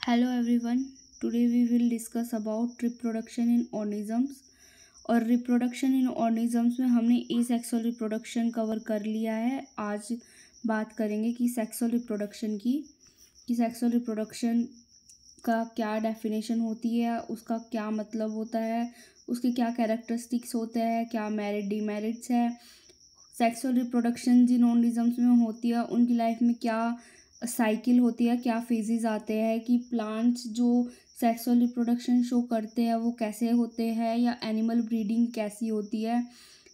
Hello everyone. Today we will discuss about reproduction in organisms. और reproduction in organisms में हमने asexual reproduction cover कर लिया है। आज बात करेंगे कि सेक्सुअल रिप्रोडक्शन की, कि सेक्सुअल रिप्रोडक्शन का क्या डेफिनेशन होती है, उसका क्या मतलब होता है, उसके क्या कैरेक्टरिस्टिक्स होते हैं, क्या मेरिट डिमेरिट्स है, सेक्सुअल रिप्रोडक्शन जिन ऑर्गेनिजम्स में होती है उनकी लाइफ में क्या साइकिल होती है, क्या फेजेस आते हैं, कि प्लांट्स जो सेक्सुअल रिप्रोडक्शन शो करते हैं वो कैसे होते हैं, या एनिमल ब्रीडिंग कैसी होती है,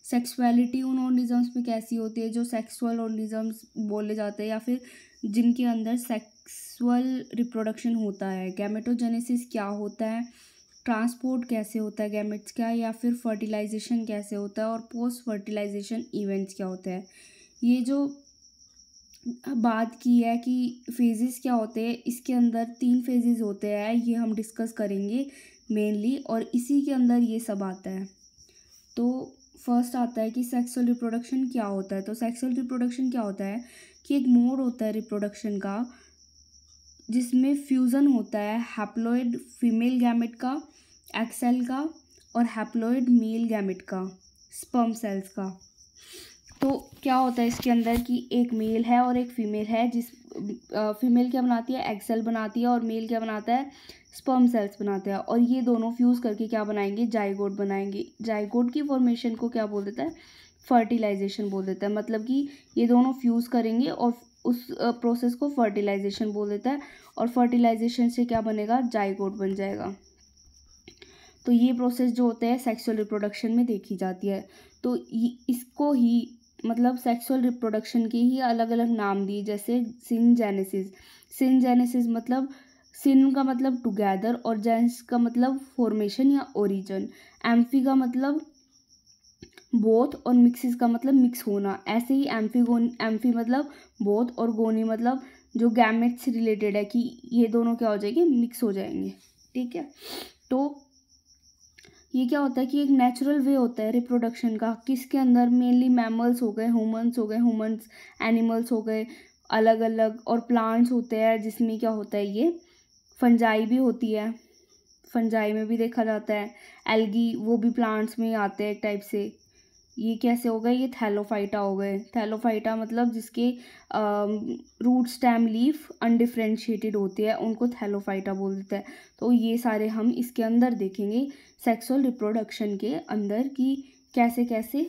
सेक्सुअलिटी उन ऑर्गेनिजम्स में कैसी होती है जो सेक्सुअल ऑर्गेनिजम्स बोले जाते हैं, या फिर जिनके अंदर सेक्सुअल रिप्रोडक्शन होता है, गैमेटोजेनेसिस क्या होता है, ट्रांसपोर्ट कैसे होता है गैमेट्स का, या फिर फर्टिलाइजेशन कैसे होता है, और पोस्ट फर्टिलाइजेशन इवेंट्स क्या होते हैं। ये जो बात की है कि फेजेस क्या होते हैं, इसके अंदर 3 फेजेस होते हैं, ये हम डिस्कस करेंगे मेनली, और इसी के अंदर ये सब आता है। तो फर्स्ट आता है कि सेक्सुअल रिप्रोडक्शन क्या होता है। तो सेक्सुअल रिप्रोडक्शन क्या होता है कि एक मोड होता है रिप्रोडक्शन का जिसमें फ्यूज़न होता है हैप्लॉइड फीमेल गैमेट का, एग सेल का, और हैप्लॉइड मेल गैमेट का, स्पर्म सेल्स का। तो क्या होता है इसके अंदर कि एक मेल है और एक फीमेल है, जिस फीमेल क्या बनाती है, एग सेल बनाती है, और मेल क्या बनाता है, स्पर्म सेल्स बनाते हैं, और ये दोनों फ्यूज़ करके क्या बनाएंगे, जाइगोट बनाएंगे। जाइगोट की फॉर्मेशन को क्या बोल देता है, फर्टिलाइजेशन बोल देता है। मतलब कि ये दोनों फ्यूज़ करेंगे और उस प्रोसेस को फर्टिलाइजेशन बोल देता है, और फर्टिलाइजेशन से क्या बनेगा, जाइगोट बन जाएगा। तो ये प्रोसेस जो होते हैं सेक्सुअल रिप्रोडक्शन में देखी जाती है। तो इसको ही मतलब सेक्सुअल रिप्रोडक्शन के ही अलग अलग नाम दिए, जैसे सिनजेनेसिस। सिनजेनेसिस मतलब सिन का मतलब टुगेदर, और जेंस का मतलब फॉर्मेशन या ओरिजिन, एम्फी का मतलब बोथ, और मिक्सिस का मतलब मिक्स होना। ऐसे ही एम्फी मतलब बोथ, और गोनी मतलब जो गैमेट से रिलेटेड है, कि ये दोनों क्या हो जाएंगे, मिक्स हो जाएंगे। ठीक है। तो ये क्या होता है कि एक नेचुरल वे होता है रिप्रोडक्शन का, किसके अंदर मेनली मैमल्स हो गए, ह्यूमंस एनिमल्स हो गए अलग अलग, और प्लांट्स होते हैं जिसमें क्या होता है, ये फंजाई भी होती है, फंजाई में भी देखा जाता है, एल्गी वो भी प्लांट्स में ही आते हैं एक टाइप से। ये कैसे हो गए, ये थैलोफाइटा हो गए। थैलोफाइटा मतलब जिसके रूट स्टेम लीफ अनडिफ्रेंशिएटेड होती है, उनको थैलोफाइटा बोल देते हैं। तो ये सारे हम इसके अंदर देखेंगे सेक्सुअल रिप्रोडक्शन के अंदर, कि कैसे कैसे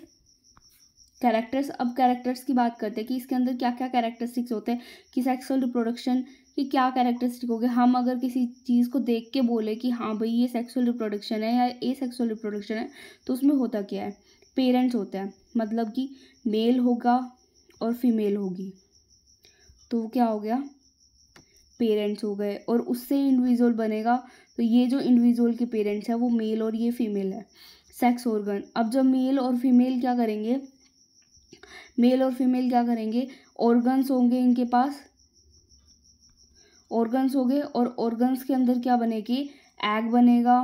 कैरेक्टर्स। अब कैरेक्टर्स की बात करते हैं कि इसके अंदर क्या क्या कैरेक्टरिस्टिक्स होते हैं, कि सेक्सुअल रिप्रोडक्शन की क्या कैरेक्टरिस्टिक हो गए। हम अगर किसी चीज़ को देख के बोले कि हाँ भाई ये सेक्सुअल रिप्रोडक्शन है या ए सेक्सुअल रिप्रोडक्शन है, तो उसमें होता क्या है, पेरेंट्स होते हैं, मतलब कि मेल होगा और फीमेल होगी, तो क्या हो गया, पेरेंट्स हो गए, और उससे इंडिविजुअल बनेगा। तो ये जो इंडिविजुअल के पेरेंट्स हैं वो मेल और ये फीमेल है। सेक्स ऑर्गन, अब जब मेल और फीमेल क्या करेंगे, ऑर्गन्स होंगे इनके पास, ऑर्गन्स हो गए, और ऑर्गन्स के अंदर क्या बनेगी, एग बनेगा,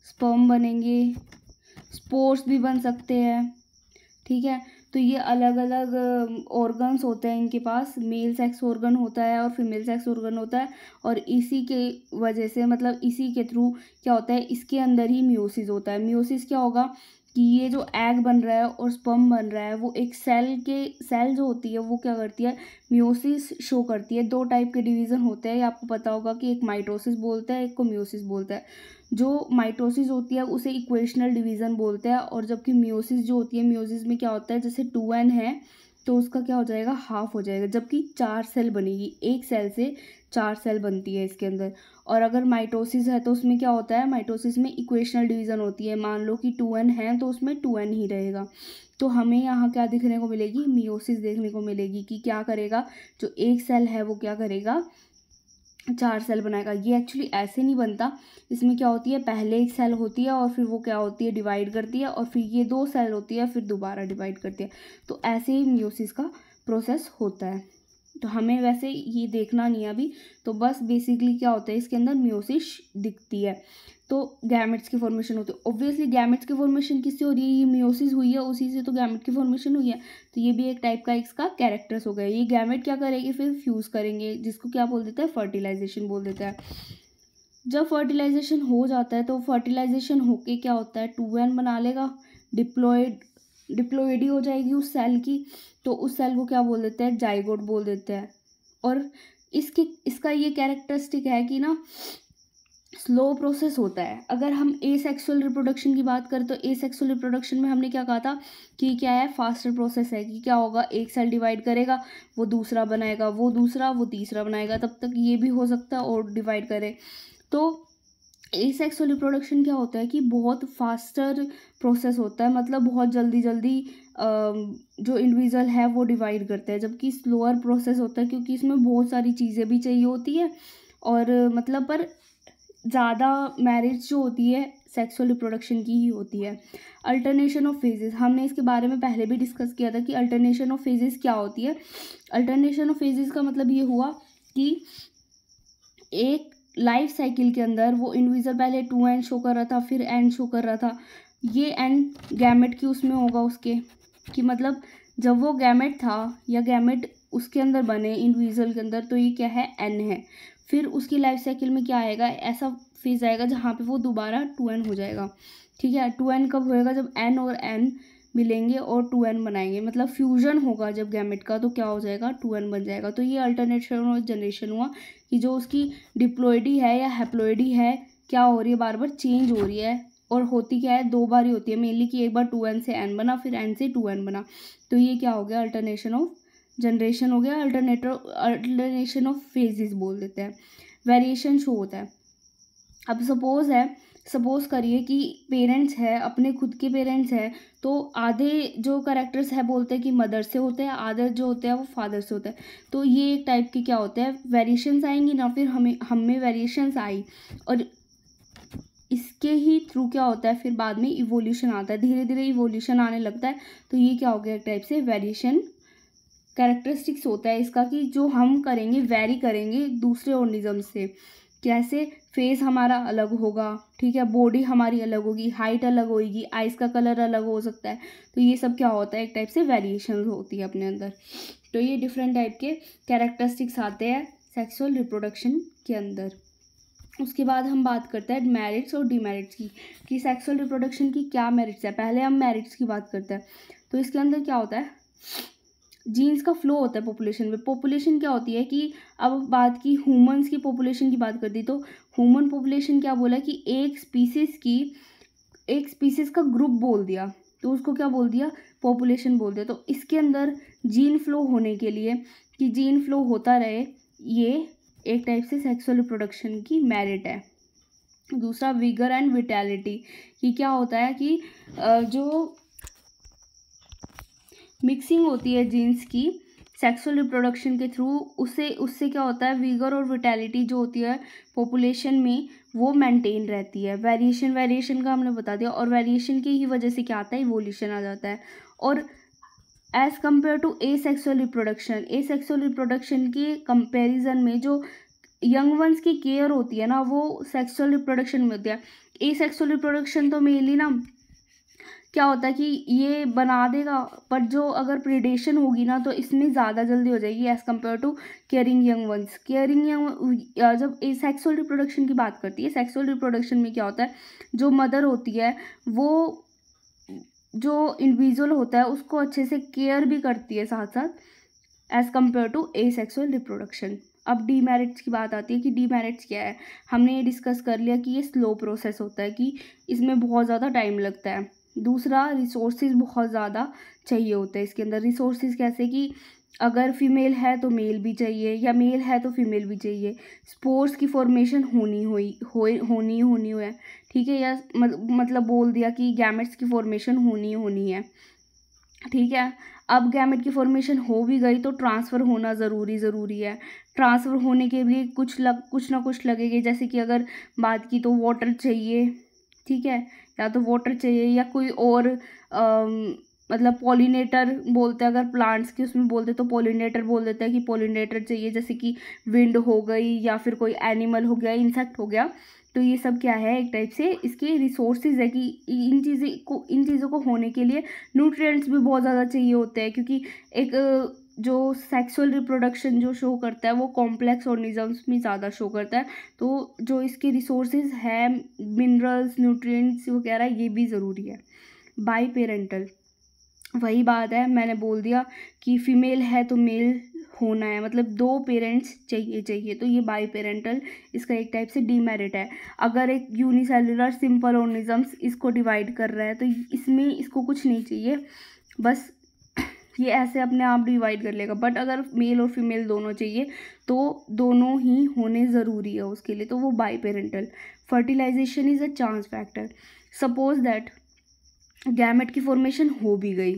स्पर्म बनेंगे, स्पोर्स भी बन सकते हैं। ठीक है। तो ये अलग अलग ऑर्गन्स होते हैं इनके पास, मेल सेक्स ऑर्गन होता है और फीमेल सेक्स ऑर्गन होता है, और इसी के वजह से मतलब इसी के थ्रू क्या होता है, इसके अंदर ही मियोसिस होता है। मियोसिस क्या होगा कि ये जो एग बन रहा है और स्पर्म बन रहा है, वो एक सेल जो होती है वो क्या करती है, मियोसिस शो करती है। 2 टाइप के डिवीज़न होते हैं, ये आपको पता होगा कि एक माइटोसिस बोलते हैं, एक को मियोसिस बोलता है। जो माइटोसिस होती है उसे इक्वेशनल डिवीज़न बोलते हैं, और जबकि मियोसिस जो होती है, मियोसिस में क्या होता है, जैसे 2n है तो उसका क्या हो जाएगा, हाफ हो जाएगा, जबकि 4 सेल बनेगी, एक सेल से 4 सेल बनती है इसके अंदर। और अगर माइटोसिस है तो उसमें क्या होता है, माइटोसिस में इक्वेशनल डिवीज़न होती है, मान लो कि 2n है तो उसमें 2n ही रहेगा। तो हमें यहाँ क्या देखने को मिलेगी, मियोसिस देखने को मिलेगी, कि क्या करेगा, जो एक सेल है वो क्या करेगा, 4 सेल बनाएगा। ये एक्चुअली ऐसे नहीं बनता, इसमें क्या होती है, पहले एक सेल होती है और फिर वो क्या होती है, डिवाइड करती है, और फिर ये 2 सेल होती है, फिर दोबारा डिवाइड करती है। तो ऐसे ही मियोसिस का प्रोसेस होता है। तो हमें वैसे ये देखना नहीं है अभी, तो बस बेसिकली क्या होता है, इसके अंदर मियोसिस दिखती है। तो गैमेट्स की फॉर्मेशन होती है। ऑब्वियसली गैमेट्स की फॉर्मेशन किससे हो रही है, ये मियोसिस हुई है, उसी से तो गैमेट की फॉर्मेशन हुई है। तो ये भी एक टाइप का इसका कैरेक्टर्स हो गया। ये गैमेट क्या करेंगे, फिर फ्यूज़ करेंगे, जिसको क्या बोल देते हैं, फर्टिलाइजेशन बोल देते हैं। जब फर्टिलाइजेशन हो जाता है तो फर्टिलाइजेशन होके क्या होता है, 2n बना लेगा, डिप्लॉइडी हो जाएगी उस सेल की, तो उस सेल को क्या बोल देते हैं, जाइगोट बोल देते हैं। और इसका ये कैरेक्टरिस्टिक है कि ना स्लो प्रोसेस होता है। अगर हम एसेक्सुअल रिप्रोडक्शन की बात करें तो एसेक्सुअल रिप्रोडक्शन में हमने क्या कहा था कि क्या है, फास्टर प्रोसेस है। कि क्या होगा, एक सेल डिवाइड करेगा, वो दूसरा बनाएगा, वो दूसरा, वो तीसरा बनाएगा, तब तक ये भी हो सकता है और डिवाइड करे। तो एसेक्सुअल रिप्रोडक्शन क्या होता है कि बहुत फास्टर प्रोसेस होता है, मतलब बहुत जल्दी जल्दी जो इंडिविजुअल है वो डिवाइड करते हैं। जबकि स्लोअर प्रोसेस होता है क्योंकि इसमें बहुत सारी चीज़ें भी चाहिए होती है, और मतलब पर ज़्यादा मैरिज जो होती है सेक्सुअल रिप्रोडक्शन की ही होती है। अल्टरनेशन ऑफ फेजेस, हमने इसके बारे में पहले भी डिस्कस किया था कि अल्टरनेशन ऑफ फेजेस क्या होती है। अल्टरनेशन ऑफ फेजेस का मतलब ये हुआ कि एक लाइफ साइकिल के अंदर वो इंडिविजुअल पहले 2n शो कर रहा था, फिर n शो कर रहा था। ये n गैमेट की उसमें होगा उसके, कि मतलब जब वो गैमेट था या गैमेट उसके अंदर बने इंडिविजुअल के अंदर, तो ये क्या है, n है। फिर उसकी लाइफ साइकिल में क्या आएगा, ऐसा फेज आएगा जहाँ पे वो दोबारा 2n हो जाएगा। ठीक है, 2n कब होएगा, जब n और n मिलेंगे और 2n बनाएंगे, मतलब फ्यूजन होगा जब गैमेट का, तो क्या हो जाएगा, 2n बन जाएगा। तो ये अल्टरनेशन और जनरेशन हुआ कि जो उसकी डिप्लॉइडी है या हैप्लॉइडी है क्या हो रही है, बार बार चेंज हो रही है। और होती क्या है, दो बार ही होती है मेनली, कि एक बार 2n से n बना, फिर n से 2n बना। तो ये क्या हो गया, अल्टरनेशन ऑफ जनरेशन हो गया, अल्टरनेशन ऑफ फेजेस बोल देते हैं। वेरिएशन शो होता है। अब सपोज करिए कि पेरेंट्स है, अपने खुद के पेरेंट्स है, तो आधे जो करेक्टर्स है बोलते हैं कि मदर से होते हैं, आधे जो होते हैं वो फादर से होते हैं। तो ये एक टाइप के क्या होते हैं, वेरिएशंस आएंगी ना, फिर हमें वेरिएशंस आई, और इसके ही थ्रू क्या होता है, फिर बाद में इवोल्यूशन आता है, धीरे धीरे इवोल्यूशन आने लगता है। तो ये क्या हो गया, एक टाइप से वेरिएशन कैरेक्टरिस्टिक्स होता है इसका, कि जो हम करेंगे वेरी करेंगे दूसरे ऑर्गेनिज्म से। कैसे, फेस हमारा अलग होगा, ठीक है, बॉडी हमारी अलग होगी, हाइट अलग होगी, आइज़ का कलर अलग हो सकता है। तो ये सब क्या होता है, एक टाइप से वेरिएशन होती है अपने अंदर। तो ये डिफरेंट टाइप के कैरेक्टरिस्टिक्स आते हैं सेक्सुअल रिप्रोडक्शन के अंदर। उसके बाद हम बात करते हैं मेरिट्स और डीमेरिट्स की, कि सेक्सुअल रिप्रोडक्शन की क्या मेरिट्स है। पहले हम मेरिट्स की बात करते हैं। तो इसके अंदर क्या होता है, जीन्स का फ्लो होता है पॉपुलेशन में। पॉपुलेशन क्या होती है कि अब बात की ह्यूमंस की पॉपुलेशन की बात कर दी, तो ह्यूमन पॉपुलेशन क्या बोला कि एक स्पीसीज का ग्रुप बोल दिया, तो उसको क्या बोल दिया, पॉपुलेशन बोल दिया। तो इसके अंदर जीन फ्लो होने के लिए, कि जीन फ्लो होता रहे, ये एक टाइप से सेक्सुअल रिप्रोडक्शन की मेरिट है। दूसरा विगर एंड विटैलिटी, कि क्या होता है कि जो मिक्सिंग होती है जीन्स की सेक्सुअल रिप्रोडक्शन के थ्रू, उससे क्या होता है, विगर और विटैलिटी जो होती है पॉपुलेशन में वो मेंटेन रहती है। वेरिएशन का हमने बता दिया, और वेरिएशन की ही वजह से क्या आता है, इवोल्यूशन आ जाता है। और as compare to asexual reproduction के कंपैरिजन में जो यंग वंस की केयर होती है ना, वो सेक्सुअल रिप्रोडक्शन में होती है। एसेक्सुअल रिप्रोडक्शन तो मेनली ना क्या होता है कि ये बना देगा, पर जो अगर प्रीडेशन होगी ना, तो इसमें ज़्यादा जल्दी हो जाएगी as compare to caring young ones. जब सेक्सुअल रिप्रोडक्शन की बात करती है, सेक्सुअल रिप्रोडक्शन में क्या होता है, जो मदर होती है वो जो इंडिविजुअल होता है उसको अच्छे से केयर भी करती है साथ साथ, as compare to asexual reproduction. अब डीमेरिट्स की बात आती है, कि डीमेरिट्स क्या है। हमने ये डिस्कस कर लिया कि ये स्लो प्रोसेस होता है, कि इसमें बहुत ज़्यादा टाइम लगता है। दूसरा, रिसोर्सेज बहुत ज़्यादा चाहिए होते हैं इसके अंदर। रिसोर्सेज कैसे, कि अगर फीमेल है तो मेल भी चाहिए, या मेल है तो फीमेल भी चाहिए। स्पोर्स की फॉर्मेशन होनी है, ठीक है, या मतलब बोल दिया कि गैमेट्स की फॉर्मेशन होनी है, ठीक है। अब गैमेट की फॉर्मेशन हो भी गई तो ट्रांसफ़र होना ज़रूरी है। ट्रांसफ़र होने के लिए कुछ ना कुछ लगेगा, जैसे कि अगर बात की तो वाटर चाहिए, ठीक है, या तो वाटर चाहिए, या कोई और मतलब पॉलिनेटर बोलते हैं, अगर प्लांट्स की उसमें बोलते तो पॉलिनेटर बोल देते हैं कि पॉलिनेटर चाहिए, जैसे कि विंड हो गई, या फिर कोई एनिमल हो गया, इंसेक्ट हो गया। तो ये सब क्या है, एक टाइप से इसके रिसोर्सेज है कि इन चीज़ों को होने के लिए न्यूट्रिएंट्स भी बहुत ज़्यादा चाहिए होते हैं, क्योंकि एक जो सेक्सुअल रिप्रोडक्शन जो शो करता है वो कॉम्प्लेक्स ऑर्गेनिजम्स में ज़्यादा शो करता है। तो जो इसके रिसोर्सेज है, मिनरल्स, न्यूट्रिएंट्स वगैरह, ये भी ज़रूरी है। बाई पेरेंटल, वही बात है, मैंने बोल दिया कि फीमेल है तो मेल होना है, मतलब 2 पेरेंट्स चाहिए, तो ये बाई पेरेंटल इसका एक टाइप से डीमेरिट है। अगर एक यूनिसेलुलर सिंपल ऑर्गेनिजम्स इसको डिवाइड कर रहा है तो इसमें इसको कुछ नहीं चाहिए, बस ये ऐसे अपने आप डिवाइड कर लेगा। बट अगर मेल और फीमेल दोनों चाहिए तो दोनों ही होने ज़रूरी है उसके लिए, तो वो biparental. Fertilization is a chance factor. Suppose that gamete की फॉर्मेशन हो भी गई,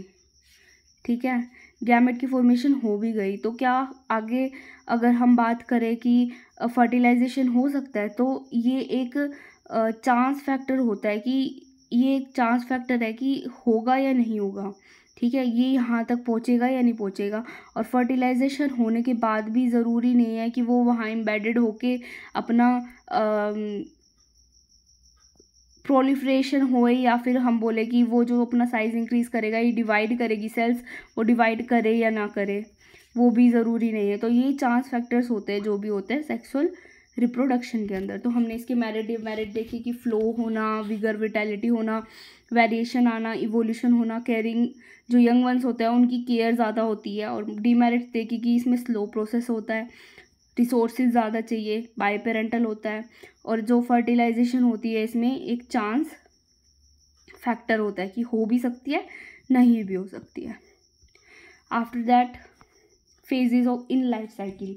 ठीक है, गैमेट की फॉर्मेशन हो भी गई, तो क्या आगे अगर हम बात करें कि फर्टिलाइजेशन हो सकता है, तो ये एक चांस फैक्टर होता है कि ये एक चांस फैक्टर है कि होगा या नहीं होगा, ठीक है, ये यहाँ तक पहुँचेगा या नहीं पहुँचेगा। और फर्टिलाइजेशन होने के बाद भी ज़रूरी नहीं है कि वो वहाँ एम्बेडेड होके अपना प्रोलिफ्रेशन होए, या फिर हम बोले कि वो जो अपना साइज़ इंक्रीज़ करेगा, ये डिवाइड करेगी सेल्स, वो डिवाइड करे या ना करे, वो भी ज़रूरी नहीं है। तो ये चांस फैक्टर्स होते हैं जो भी होते हैं सेक्सुअल रिप्रोडक्शन के अंदर। तो हमने इसके मेरिट डिमेरिट देखे कि फ्लो होना, विगर, विटैलिटी होना, वेरिएशन आना, इवोल्यूशन होना, केयरिंग, जो यंग वंस होते हैं उनकी केयर ज़्यादा होती है। और डीमेरिट देखे कि इसमें स्लो प्रोसेस होता है, रिसोर्सेज ज़्यादा चाहिए, बाई पेरेंटल होता है, और जो फर्टिलाइजेशन होती है इसमें एक चांस फैक्टर होता है कि हो भी सकती है, नहीं भी हो सकती है। After that phases of in life cycle,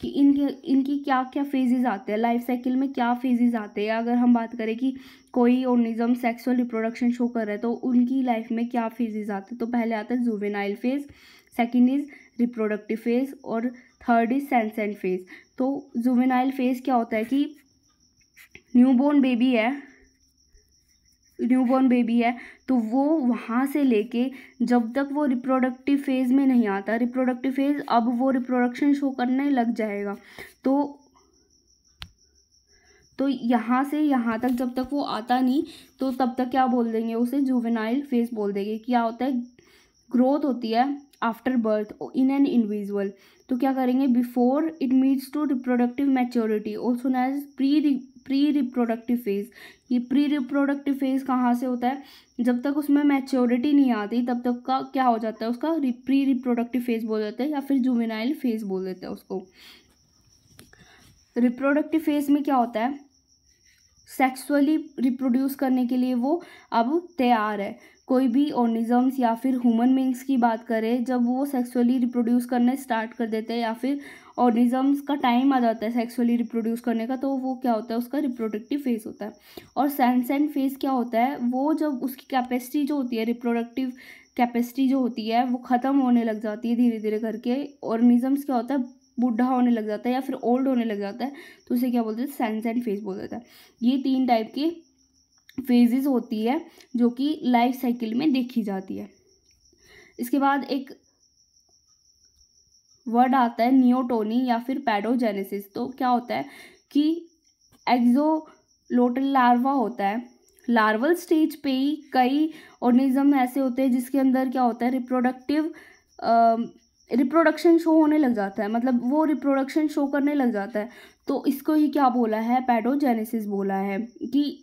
कि इनकी क्या क्या फेजेस आते हैं, लाइफ साइकिल में क्या फेजेस आते हैं। अगर हम बात करें कि कोई ऑर्गेनिज्म सेक्सुअल रिप्रोडक्शन शो कर रहा है तो उनकी लाइफ में क्या फेजेस आते हैं, तो पहले आता है juvenile phase, second is reproductive phase, और थर्ड इज सेंसेंट फेज। तो जुवेनाइल फेज क्या होता है कि न्यूबॉर्न बेबी है तो वो वहाँ से लेके जब तक वो रिप्रोडक्टिव फेज़ में नहीं आता, रिप्रोडक्टिव फेज़ अब वो रिप्रोडक्शन शो करने लग जाएगा, तो यहाँ से यहाँ तक जब तक वो आता नहीं तो तब तक क्या बोल देंगे, उसे जुवेनाइल फेज बोल देंगे। क्या होता है, ग्रोथ होती है after birth in an individual, तो क्या करेंगे, before it meets to reproductive maturity also known as pre reproductive phase. ये प्री रिप्रोडक्टिव फेज कहाँ से होता है, जब तक उसमें मैच्योरिटी नहीं आती तब तक का क्या हो जाता है, उसका प्री रिप्रोडक्टिव फेज बोल देते हैं, या फिर जुवेनाइल फेज बोल देते हैं उसको। रिप्रोडक्टिव फेज में क्या होता है, सेक्सुअली रिप्रोड्यूस करने के लिए वो अब तैयार है। कोई भी ऑर्गेनिजम्स या फिर ह्यूमन बींग्स की बात करें, जब वो सेक्सुअली रिप्रोड्यूस करने स्टार्ट कर देते हैं या फिर ऑर्गेनिजम्स का टाइम आ जाता है सेक्सुअली रिप्रोड्यूस करने का, तो वो क्या होता है, उसका रिप्रोडक्टिव फेज होता है। और सेंसेंट फेज क्या होता है, वो जब उसकी कैपेसिटी जो होती है, रिप्रोडक्टिव कैपेसिटी जो होती है वो ख़त्म होने लग जाती है धीरे धीरे करके, ऑर्गेनिजम्स क्या होता है, बूढ़ा होने लग जाता है या फिर ओल्ड होने लग जाता है, तो उसे क्या बोलते हैं, सेंसेंट फेज बोल देता है। ये 3 टाइप की फेजेस होती है जो कि लाइफ साइकिल में देखी जाती है। इसके बाद एक वर्ड आता है नियोटोनी या फिर पैडोजेनेसिस। तो क्या होता है कि एक्सोलोटल लार्वा होता है, लार्वल स्टेज पे ही कई ऑर्गेनिज्म ऐसे होते हैं जिसके अंदर क्या होता है, रिप्रोडक्शन शो होने लग जाता है, मतलब वो रिप्रोडक्शन शो करने लग जाता है, तो इसको ही क्या बोला है, पैडोजेनेसिस बोला है। कि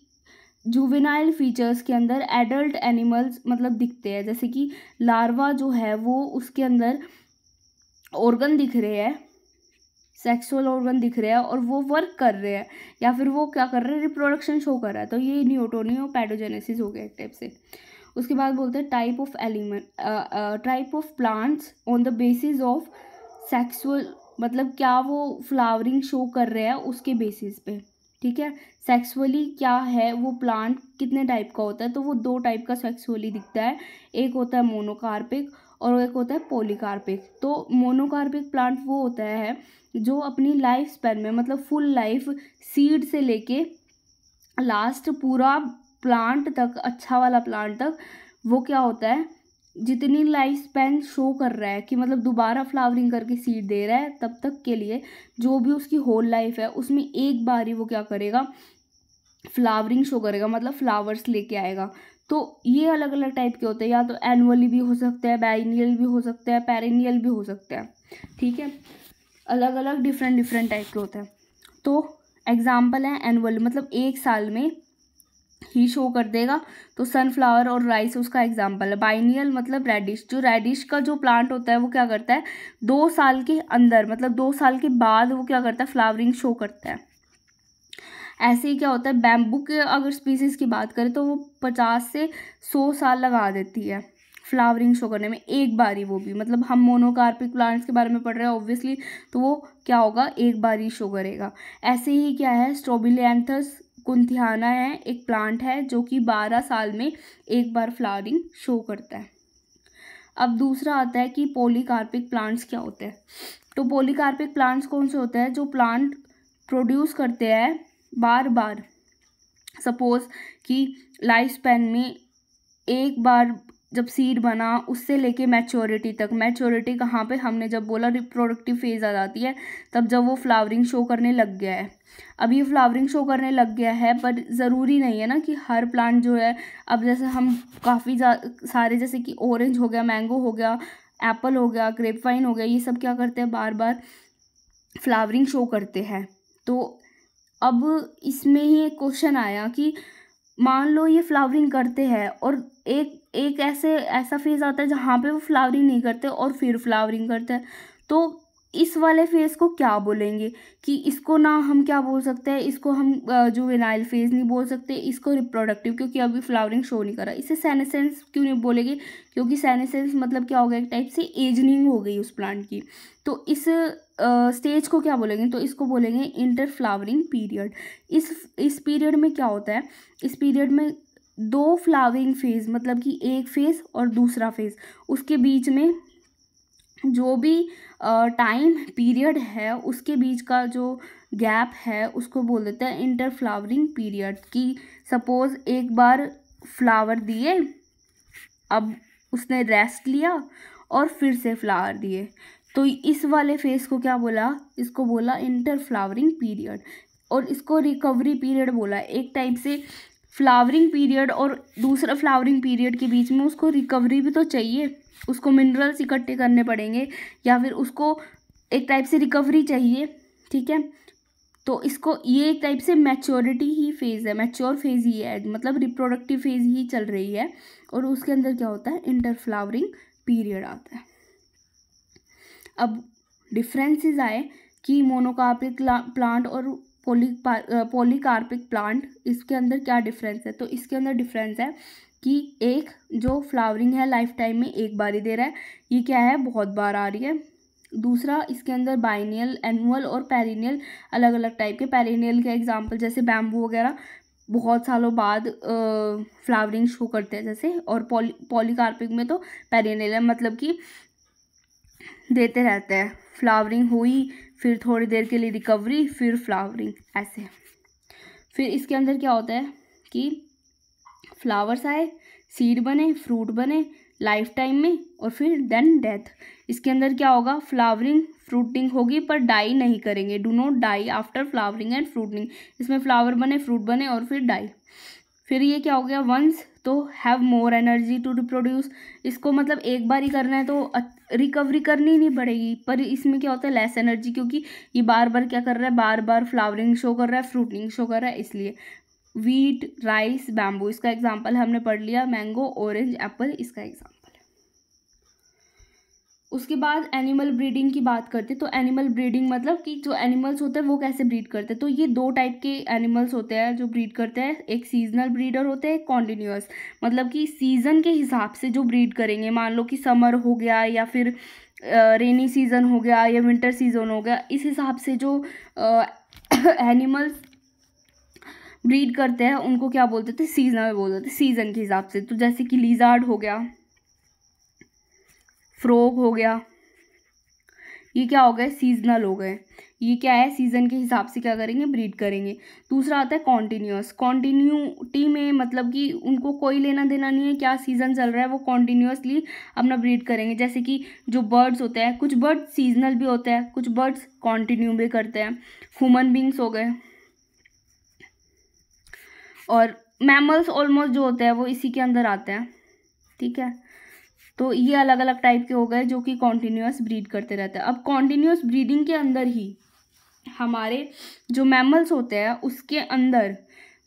जुवेनाइल फीचर्स के अंदर एडल्ट एनिमल्स मतलब दिखते हैं, जैसे कि लार्वा जो है वो उसके अंदर ऑर्गन दिख रहे हैं, सेक्सुअल ऑर्गन दिख रहे हैं और वो वर्क कर रहे हैं या फिर वो क्या कर रहे हैं, रिप्रोडक्शन शो कर रहा है, तो ये नियोटोनी और पैडोजेनेसिस हो गया एक टाइप से। उसके बाद बोलते हैं type of plants on the basis of sexual, मतलब क्या वो फ्लावरिंग शो कर रहे हैं उसके बेसिस पे, ठीक है। सेक्सुअली क्या है वो प्लांट कितने टाइप का होता है, तो वो 2 टाइप का सेक्सुअली दिखता है, एक होता है मोनोकार्पिक और एक होता है पॉलीकार्पिक। तो मोनोकार्पिक प्लांट वो होता है जो अपनी लाइफ स्पैन में, मतलब फुल लाइफ सीड से लेके लास्ट पूरा प्लांट तक, अच्छा वाला प्लांट तक, वो क्या होता है, जितनी लाइफ स्पैन शो कर रहा है कि मतलब दोबारा फ्लावरिंग करके सीड दे रहा है तब तक के लिए, जो भी उसकी होल लाइफ है उसमें एक बार ही वो क्या करेगा, फ्लावरिंग शो करेगा, मतलब फ्लावर्स लेके आएगा। तो ये अलग अलग टाइप के होते हैं, या तो एनुअली भी हो सकते हैं, बाइनियल भी हो सकते हैं, पेरिनियल भी हो सकते हैं, ठीक है। अलग अलग डिफरेंट टाइप के होते हैं। तो एग्जाम्पल है एनुअल, मतलब एक साल में ही शो कर देगा, तो सनफ्लावर और राइस उसका एग्जाम्पल है। बाइनियल मतलब रेडिश, जो रेडिश का जो प्लांट होता है वो क्या करता है, 2 साल के अंदर, मतलब 2 साल के बाद वो क्या करता है, फ्लावरिंग शो करता है। ऐसे ही क्या होता है, बैम्बू के अगर स्पीसीज की बात करें तो वो 50 से 100 साल लगा देती है फ्लावरिंग शो करने में, एक बारी, वो भी मतलब हम मोनोकार्पिक प्लांट्स के बारे में पढ़ रहे हैं ऑब्वियसली, तो वो क्या होगा, एक बार ही शो करेगा। ऐसे ही क्या है, स्ट्रोबिलियांथस कुंथियाना है, एक प्लांट है जो कि 12 साल में एक बार फ्लावरिंग शो करता है। अब दूसरा आता है कि पॉलीकार्पिक प्लांट्स क्या होते हैं। तो पॉलीकार्पिक प्लांट्स कौन से होते हैं, जो प्लांट प्रोड्यूस करते हैं बार बार। सपोज कि लाइफ स्पैन में एक बार जब सीड बना उससे लेके मैच्योरिटी तक, मैच्योरिटी कहाँ पे, हमने जब बोला रिप्रोडक्टिव फेज आ जाती है तब जब वो फ्लावरिंग शो करने लग गया है। अब ये फ्लावरिंग शो करने लग गया है, पर ज़रूरी नहीं है ना कि हर प्लांट जो है, अब जैसे हम काफ़ी सारे, जैसे कि ऑरेंज हो गया, मैंगो हो गया, एप्पल हो गया, ग्रेपवाइन हो गया, ये सब क्या करते हैं, बार बार फ्लावरिंग शो करते हैं। तो अब इसमें ही एक क्वेश्चन आया कि मान लो ये फ्लावरिंग करते हैं और एक एक ऐसा फेज आता है जहाँ पे वो फ्लावरिंग नहीं करते और फिर फ्लावरिंग करते हैं, तो इस वाले फेज को क्या बोलेंगे, कि इसको ना हम क्या बोल सकते हैं, इसको हम जुवेनाइल फेज नहीं बोल सकते, इसको रिप्रोडक्टिव, क्योंकि अभी फ्लावरिंग शो नहीं कर रहा। इसे सेनेसेंस क्यों नहीं बोलेंगे, क्योंकि सेनेसेंस मतलब क्या हो गया, एक टाइप से एजनिंग हो गई उस प्लांट की। तो इस स्टेज को क्या बोलेंगे, तो इसको बोलेंगे इंटर फ्लावरिंग पीरियड। इस पीरियड में क्या होता है, इस पीरियड में 2 फ्लावरिंग फेज, मतलब कि एक फेज और दूसरा फेज, उसके बीच में जो भी टाइम पीरियड है उसके बीच का जो गैप है उसको बोल देते हैं इंटर फ्लावरिंग पीरियड। कि सपोज एक बार फ्लावर दिए, अब उसने रेस्ट लिया और फिर से फ्लावर दिए, तो इस वाले फेज को क्या बोला, इसको बोला इंटर फ्लावरिंग पीरियड। और इसको रिकवरी पीरियड बोला। एक टाइप से फ्लावरिंग पीरियड और दूसरा फ्लावरिंग पीरियड के बीच में उसको रिकवरी भी तो चाहिए, उसको मिनरल्स इकट्ठे करने पड़ेंगे, या फिर उसको एक टाइप से रिकवरी चाहिए, ठीक है। तो इसको ये एक टाइप से मैच्योरिटी ही फेज़ है, मैच्योर फेज़ ही है, मतलब रिप्रोडक्टिव फेज़ ही चल रही है, और उसके अंदर क्या होता है, इंटर फ्लावरिंग पीरियड आता है। अब डिफरेंसेस आए कि मोनोकार्पिक प्लांट और पॉलीकार्पिक प्लांट, इसके अंदर क्या डिफरेंस है। तो इसके अंदर डिफरेंस है कि एक जो फ्लावरिंग है लाइफ टाइम में एक बार ही दे रहा है, ये क्या है, बहुत बार आ रही है। दूसरा, इसके अंदर बाइनियल, एनुअल और पेरिनियल अलग अलग टाइप के। पेरिनियल के एग्जांपल जैसे बैम्बू वगैरह बहुत सालों बाद फ्लावरिंग शो करते हैं जैसे, और पॉलीकार्पिक में तो पेरिनियल है, मतलब कि देते रहते हैं, फ्लावरिंग हुई फिर थोड़ी देर के लिए रिकवरी फिर फ्लावरिंग, ऐसे। फिर इसके अंदर क्या होता है कि फ्लावर्स आए, सीड बने, फ्रूट बने लाइफ टाइम में, और फिर देन डेथ। इसके अंदर क्या होगा, फ्लावरिंग फ्रूटिंग होगी पर डाई नहीं करेंगे, do not die after flowering and fruiting. इसमें फ्लावर बने, फ्रूट बने और फिर डाई। फिर ये क्या हो गया, वंस तो have more energy to reproduce. इसको मतलब एक बार ही करना है तो रिकवरी करनी नहीं पड़ेगी, पर इसमें क्या होता है, लेस एनर्जी, क्योंकि ये बार बार क्या कर रहा है, बार बार फ्लावरिंग शो कर रहा है, फ्रूटिंग शो कर रहा है, इसलिए। वीट, राइस, बैम्बू इसका एग्जाम्पल हमने पढ़ लिया, मैंगो, ऑरेंज, एप्पल इसका एग्जाम्पल है। उसके बाद एनिमल ब्रीडिंग की बात करते हैं। तो एनिमल ब्रीडिंग मतलब कि जो एनिमल्स होते हैं वो कैसे ब्रीड करते हैं। तो ये 2 टाइप के एनिमल्स होते हैं जो ब्रीड करते हैं, एक सीजनल ब्रीडर होते हैं, एक कॉन्टिन्यूअस, मतलब कि सीज़न के हिसाब से जो ब्रीड करेंगे। मान लो कि समर हो गया या फिर रेनी सीज़न हो गया या विंटर सीज़न हो गया, इस हिसाब से जो एनिमल्स ब्रीड करते हैं उनको क्या बोलते थे, सीजनल बोलते थे, सीज़न के हिसाब से। तो जैसे कि लिजार्ड हो गया, फ्रॉग हो गया, ये क्या हो गए, सीजनल हो गए। ये क्या है, सीज़न के हिसाब से क्या करेंगे, ब्रीड करेंगे। दूसरा आता है कॉन्टिन्यूअस। कॉन्टिन्यूटी में मतलब कि उनको कोई लेना देना नहीं है क्या सीज़न चल रहा है, वो कॉन्टिन्यूअसली अपना ब्रीड करेंगे। जैसे कि जो बर्ड्स होते हैं, कुछ बर्ड्स सीजनल भी होते हैं, कुछ बर्ड्स कॉन्टिन्यू भी करते हैं। ह्यूमन बींग्स हो गए, और मैमल्स ऑलमोस्ट जो होते हैं वो इसी के अंदर आते हैं, ठीक है। तो ये अलग अलग टाइप के हो गए जो कि कॉन्टिन्यूअस ब्रीड करते रहते हैं। अब कॉन्टिन्यूअस ब्रीडिंग के अंदर ही हमारे जो मैमल्स होते हैं उसके अंदर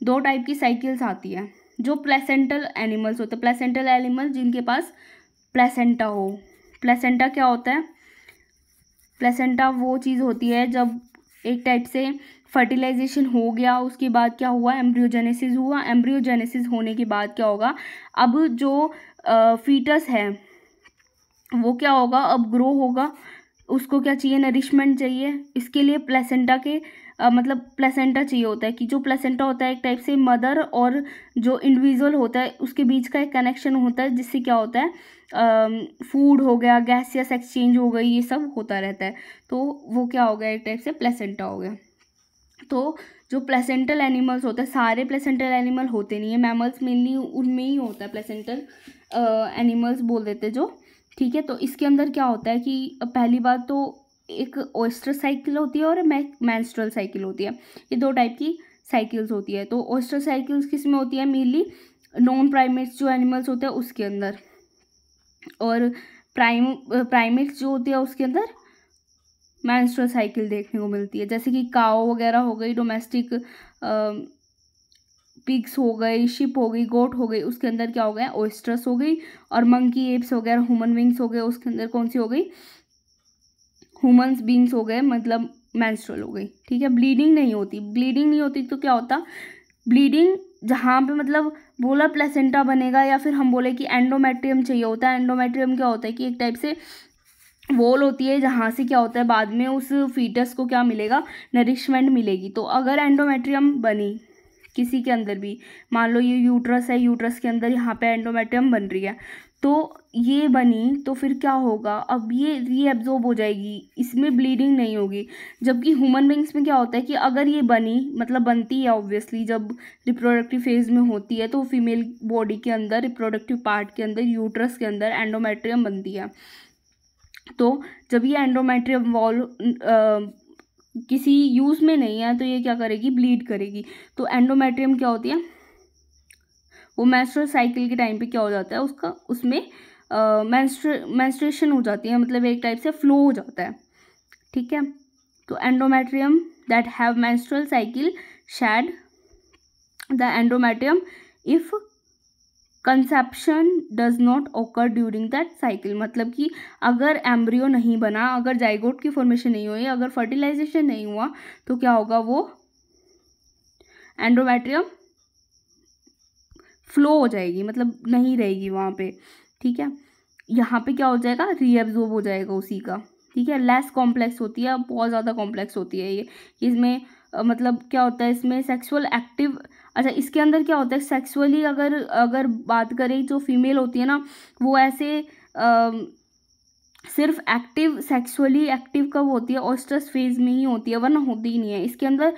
दो टाइप की साइकिल्स आती है। जो प्लेसेंटल एनिमल्स होते हैं, प्लेसेंटल एनिमल जिनके पास प्लेसेंटा हो। प्लेसेंटा क्या होता है? प्लेसेंटा वो चीज़ होती है जब एक टाइप से फर्टिलाइजेशन हो गया, उसके बाद क्या हुआ, एम्ब्रियोजेनेसिस हुआ। एम्ब्रियोजेनेसिस होने के बाद क्या होगा, अब जो फीटस है वो क्या होगा, अब ग्रो होगा। उसको क्या चाहिए, नरिशमेंट चाहिए। इसके लिए प्लेसेंटा के मतलब प्लेसेंटा चाहिए होता है, कि जो प्लेसेंटा होता है एक टाइप से मदर और जो इंडिविजुअल होता है उसके बीच का एक कनेक्शन होता है, जिससे क्या होता है फूड हो गया, गैसियस एक्सचेंज हो गई, ये सब होता रहता है। तो वो क्या हो गया, एक टाइप से प्लेसेंटा हो गया। तो जो प्लेसेंटल एनिमल्स होते हैं, सारे प्लेसेंटल एनिमल होते नहीं है, मैमल्स मेनली उनमें ही होता है प्लेसेंटल एनिमल्स बोल देते जो, ठीक है। तो इसके अंदर क्या होता है कि पहली बात तो एक ओएस्टर साइकिल होती है और मेंस्ट्रुअल साइकिल होती है। ये दो टाइप की साइकिल्स होती है। तो ओएस्टर साइकिल्स किस में होती है, मेनली नॉन प्राइमेट्स जो एनिमल्स होते हैं उसके अंदर, और प्राइमेट्स जो होती है उसके अंदर मेंस्ट्रुअल साइकिल देखने को मिलती है। जैसे कि काओ वगैरह हो गई, डोमेस्टिक पिग्स हो गई, शिप हो गई, गोट हो गई, उसके अंदर क्या हो गया, ओएस्ट्रस हो गई। और मंकी एप्स वगैरह, ह्यूमन बींग्स हो गए, उसके अंदर कौन सी हो गई, ह्यूमन्स बींग्स हो गए, मतलब मेंस्ट्रुअल हो गई, ठीक है। ब्लीडिंग नहीं होती, ब्लीडिंग नहीं होती तो क्या होता, ब्लीडिंग जहाँ पे मतलब बोला प्लेसेंटा बनेगा, या फिर हम बोले कि एंडोमेट्रियम चाहिए होता है। एंडोमेट्रियम क्या होता है कि एक टाइप से वॉल होती है जहाँ से क्या होता है बाद में उस फीटस को क्या मिलेगा, नरिशमेंट मिलेगी। तो अगर एंडोमेट्रियम बनी किसी के अंदर भी, मान लो ये यूट्रस है, यूट्रस के अंदर यहाँ पे एंडोमेट्रियम बन रही है, तो ये बनी तो फिर क्या होगा, अब ये रीएब्जॉर्ब हो जाएगी, इसमें ब्लीडिंग नहीं होगी। जबकि ह्यूमन बींग्स में क्या होता है कि अगर ये बनी, मतलब बनती है ऑब्वियसली जब रिप्रोडक्टिव फेज में होती है, तो फीमेल बॉडी के अंदर, रिप्रोडक्टिव पार्ट के अंदर, यूट्रस के अंदर एंडोमेट्रियम बनती है। तो जब ये एंडोमेट्रियम वॉल किसी यूज़ में नहीं है तो ये क्या करेगी, ब्लीड करेगी। तो एंडोमेट्रियम क्या होती है, वो मेंस्ट्रुअल साइकिल के टाइम पे क्या हो जाता है, उसका उसमें मेंस्ट्रुएशन हो जाती है, मतलब एक टाइप से फ्लो हो जाता है, ठीक है। तो endometrium that have menstrual cycle shed the endometrium if conception does not occur during that cycle. मतलब कि अगर एम्ब्रियो नहीं बना, अगर जाइगोट की फॉर्मेशन नहीं हुई, अगर फर्टिलाइजेशन नहीं हुआ, तो क्या होगा, वो एंडोमेट्रियम फ्लो हो जाएगी, मतलब नहीं रहेगी वहाँ पे, ठीक है। यहाँ पे क्या हो जाएगा, रीएब्जॉर्ब हो जाएगा उसी का, ठीक है। लेस कॉम्प्लेक्स होती है, बहुत ज़्यादा कॉम्प्लेक्स होती है ये। इसमें मतलब क्या होता है, इसमें सेक्सुअल एक्टिव, अच्छा इसके अंदर क्या होता है, सेक्सुअली अगर अगर बात करें, जो फीमेल होती है ना, वो ऐसे सिर्फ एक्टिव, सेक्सुअली एक्टिव कब होती है, ओएस्ट्रस फेज में ही होती है, वरना होती ही नहीं है। इसके अंदर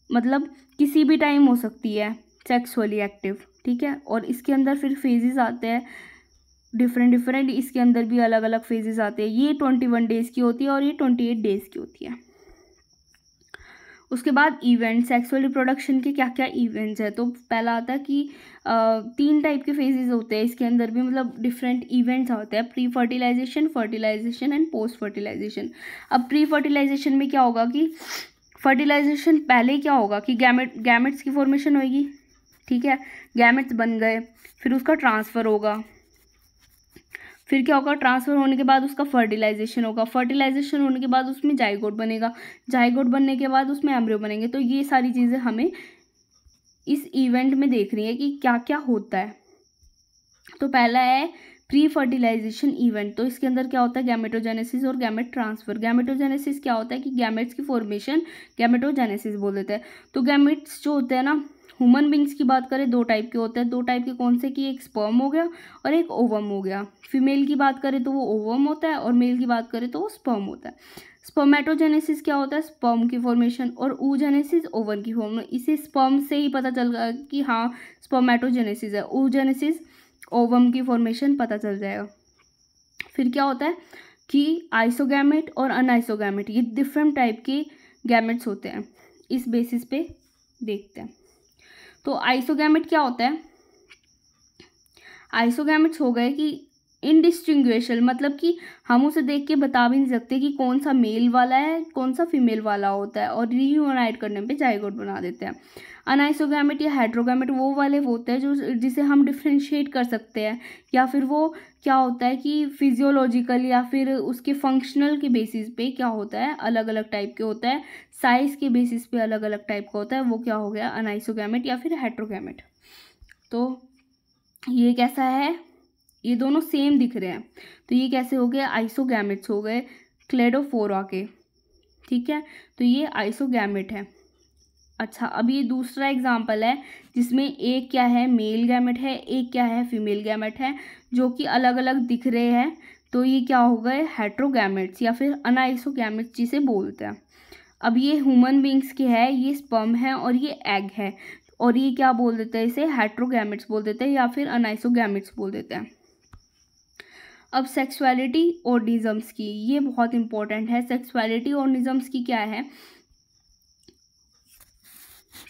मतलब किसी भी टाइम हो सकती है सेक्सुअली एक्टिव, ठीक है। और इसके अंदर फिर फेजेस आते हैं डिफरेंट, इसके अंदर भी अलग अलग फेजेस आते हैं। ये 21 डेज़ की होती है और ये 28 डेज़ की होती है। उसके बाद इवेंट, सेक्सुअल रिप्रोडक्शन के क्या क्या इवेंट्स है। तो पहला आता है कि 3 टाइप के फेजेस होते हैं इसके अंदर भी, मतलब डिफरेंट इवेंट्स होते हैं, pre fertilization, fertilization and post fertilization. अब प्री फर्टिलाइजेशन में क्या होगा कि फर्टिलाइजेशन पहले क्या होगा कि गैमेट्स की फॉर्मेशन होगी, ठीक है, गैमेट्स बन गए, फिर उसका ट्रांसफ़र होगा, फिर क्या होगा, ट्रांसफ़र होने के बाद उसका फर्टिलाइजेशन होगा, फर्टिलाइजेशन होने के बाद उसमें जाइगोट बनेगा, जाइगोट बनने के बाद उसमें एम्ब्रियो बनेंगे। तो ये सारी चीज़ें हमें इस इवेंट में देख रही है कि क्या क्या होता है। तो पहला है प्री फर्टिलाइजेशन इवेंट। तो इसके अंदर क्या होता है, गैमेटोजेनेसिस और गैमेट ट्रांसफ़र। गैमेटोजेनेसिस क्या होता है कि गैमेट्स की फॉर्मेशन गैमेटोजेनेसिस बोल देते हैं। तो गैमेट्स जो होते हैं ना, ह्यूमन बींग्स की बात करें 2 टाइप के होते हैं। 2 टाइप के कौन से, कि एक स्पर्म हो गया और एक ओवम हो गया। फीमेल की बात करें तो वो ओवम होता है और मेल की बात करें तो वो स्पर्म होता है। स्पर्मेटोजेनेसिस क्या होता है, स्पर्म की फॉर्मेशन, और oogenesis ओवन की फॉर्म। इसे स्पर्म से ही पता चल गया कि हाँ स्पर्मेटोजेनेसिस है। oogenesis ओवम की फॉर्मेशन पता चल जाएगा। फिर क्या होता है कि आइसोगैमेट और अनआइसोगैमेट, ये डिफरेंट टाइप के गैमेट्स होते हैं। इस बेसिस पे देखते हैं। तो आइसोगैमेट क्या होता है? आइसोगैमेट्स हो गए कि इनडिस्टिंग्विशेबल, मतलब कि हम उसे देख के बता भी नहीं सकते कि कौन सा मेल वाला है कौन सा फीमेल वाला होता है, और रीयूनाइट करने पे जाइगोट बना देते हैं। अनआइसोगैमेट या हेट्रोगैमेट वो वाले होते हैं जो जिसे हम डिफ्रेंशिएट कर सकते हैं, या फिर वो क्या होता है कि फिजियोलॉजिकल या फिर उसके फंक्शनल के बेसिस पे क्या होता है, अलग अलग टाइप के होता है, साइज के बेसिस पे अलग अलग टाइप का होता है, वो क्या हो गया अनआइसोगैमेट या फिर हेट्रोगैमेट। तो ये कैसा है, ये दोनों सेम दिख रहे हैं, तो ये कैसे हो गए आइसोगैमेट्स हो गए क्लेडोफोरा के, ठीक है, तो ये आइसोगैमेट है। अच्छा, अब ये दूसरा एग्जाम्पल है जिसमें एक क्या है मेल गैमेट है, एक क्या है फीमेल गैमेट है, जो कि अलग अलग दिख रहे हैं, तो ये क्या हो गए हेट्रोगैमेट्स या फिर अनआइसोगैमेट्स जिसे बोलते हैं। अब ये ह्यूमन बींग्स के है, ये स्पर्म है और ये एग है, और ये क्या बोल देते हैं, इसे हेट्रोगैमेट्स बोल देते हैं या फिर अनआइसोगैमेट्स बोल देते हैं। अब सेक्सुअलिटी ऑर्गेनिजम्स की, ये बहुत इंपॉर्टेंट है। सेक्सुअलिटी ऑर्गेनिजम्स की क्या है,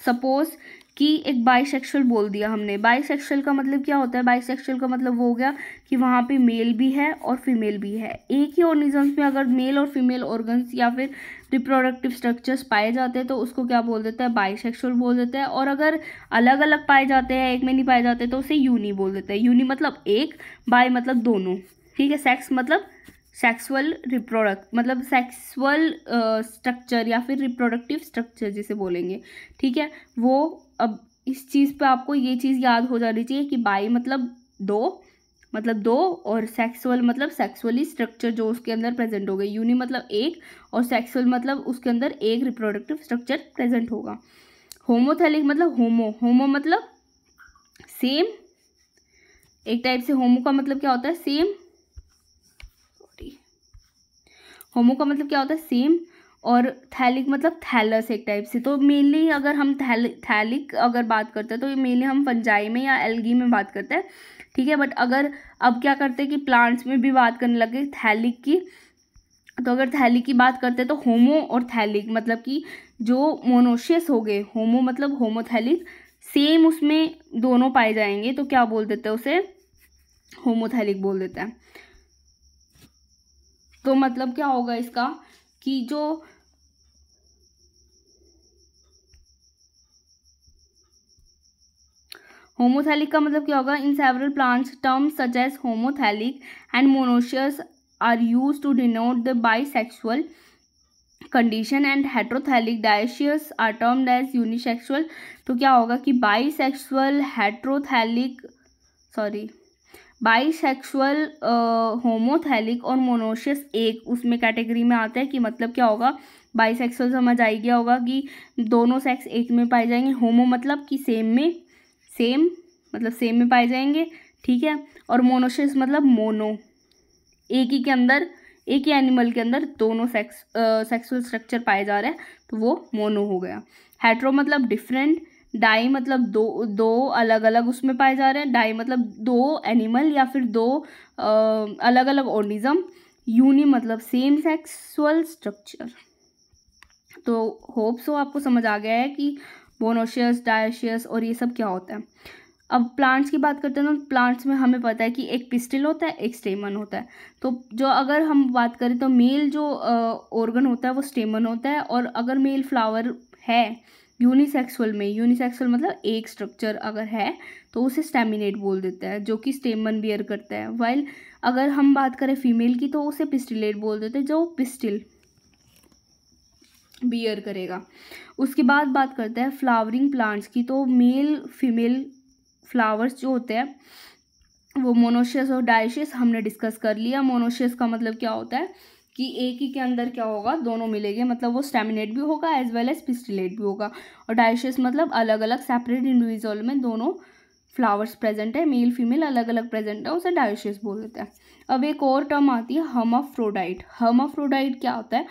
सपोज कि एक बाइसेक्सुअल बोल दिया हमने, बाइसेक्सुअल का मतलब क्या होता है, बाइसेक्सुअल का मतलब वो हो गया कि वहाँ पे मेल भी है और फीमेल भी है। एक ही ऑर्गेनिजम्स में अगर मेल और फीमेल ऑर्गन्स या फिर रिप्रोडक्टिव स्ट्रक्चर्स पाए जाते हैं तो उसको क्या बोल देता है, बाइसेक्सुअल बोल देता है, और अगर अलग अलग पाए जाते हैं, एक में नहीं पाए जाते, तो उसे यूनी बोल देता है। यूनी मतलब एक, बाय मतलब दोनों, ठीक है। सेक्स मतलब सेक्सुअल रिप्रोडक्ट, मतलब सेक्सुअल स्ट्रक्चर या फिर रिप्रोडक्टिव स्ट्रक्चर जिसे बोलेंगे, ठीक है वो। अब इस चीज़ पे आपको ये चीज़ याद हो जानी चाहिए कि बाई मतलब दो और सेक्सुअल मतलब सेक्सुअली स्ट्रक्चर जो उसके अंदर प्रेजेंट हो गए, यूनी मतलब एक और सेक्सुअल मतलब उसके अंदर एक रिप्रोडक्टिव स्ट्रक्चर प्रेजेंट होगा। होमोथैलिक मतलब होमो मतलब सेम, एक टाइप से होमो का मतलब क्या होता है सेम, होमो का मतलब क्या होता है सेम, और थैलिक मतलब थैलस एक टाइप से। तो मेनली अगर हम थैलिक अगर बात करते हैं तो ये मेनली हम फंजाई में या एल्गी में बात करते हैं, ठीक है। बट अगर अब क्या करते हैं कि प्लांट्स में भी बात करने लगे थैलिक की, तो अगर थैलिक की बात करते हैं तो होमो और थैलिक मतलब कि जो मोनोशियस हो गए, होमो मतलब होमोथैलिक सेम उसमें दोनों पाए जाएंगे, तो क्या बोल देते हैं उसे होमोथैलिक बोल देते हैं। तो मतलब क्या होगा इसका कि जो होमोथैलिक का मतलब क्या होगा, in several plants terms such as homothallic and monoecious are used to denote the bisexual condition and heterothallic dioecious are termed as unisexual. तो क्या होगा कि बाइसेक्सुअल बाइसेक्सुअल होमोथैलिक और मोनोशियस एक उसमें कैटेगरी में आता है कि मतलब क्या होगा, बाइसेक्सुअल समझ आ गया होगा कि दोनों सेक्स एक में पाए जाएंगे, होमो मतलब कि सेम मतलब सेम में पाए जाएंगे, ठीक है, और मोनोशियस मतलब मोनो, एक ही के अंदर एक ही एनिमल के अंदर दोनों सेक्सुअल स्ट्रक्चर पाए जा रहे हैं, तो वो मोनो हो गया। हेट्रो मतलब डिफरेंट, डाई मतलब दो अलग अलग उसमें पाए जा रहे हैं, डाई मतलब दो एनिमल या फिर दो अलग अलग ऑर्गेनिज्म, यूनी मतलब सेम सेक्सुअल स्ट्रक्चर। तो होप सो आपको समझ आ गया है कि मोनोशियस डायोशियस और ये सब क्या होता है। अब प्लांट्स की बात करते हैं ना, प्लांट्स में हमें पता है कि एक पिस्टिल होता है एक स्टेमन होता है। तो जो अगर हम बात करें तो मेल जो ऑर्गन होता है वो स्टेमन होता है, और अगर मेल फ्लावर है यूनिसेक्सुअल मतलब एक स्ट्रक्चर अगर है तो उसे स्टेमिनेट बोल देता है, जो कि स्टेमन बियर करता है। वाइल अगर हम बात करें फीमेल की तो उसे पिस्टिलेट बोल देते हैं, जो पिस्टिल बियर करेगा। उसके बाद बात करते हैं फ्लावरिंग प्लांट्स की, तो मेल फीमेल फ्लावर्स जो होते हैं वो मोनोशियस और डायोशियस हमने डिस्कस कर लिया। मोनोशियस का मतलब क्या होता है कि एक ही के अंदर क्या होगा दोनों मिलेंगे, मतलब वो स्टेमिनेट भी होगा एज वेल एज पिस्टिलेट भी होगा। और डायोशियस मतलब अलग अलग सेपरेट इंडिविजुअल में दोनों फ्लावर्स प्रेजेंट है, मेल फीमेल अलग अलग प्रेजेंट है, उसे डायोशियस बोल देते हैं। अब एक और टर्म आती है हर्माफ्रोडाइट। हर्माफ्रोडाइट क्या होता है,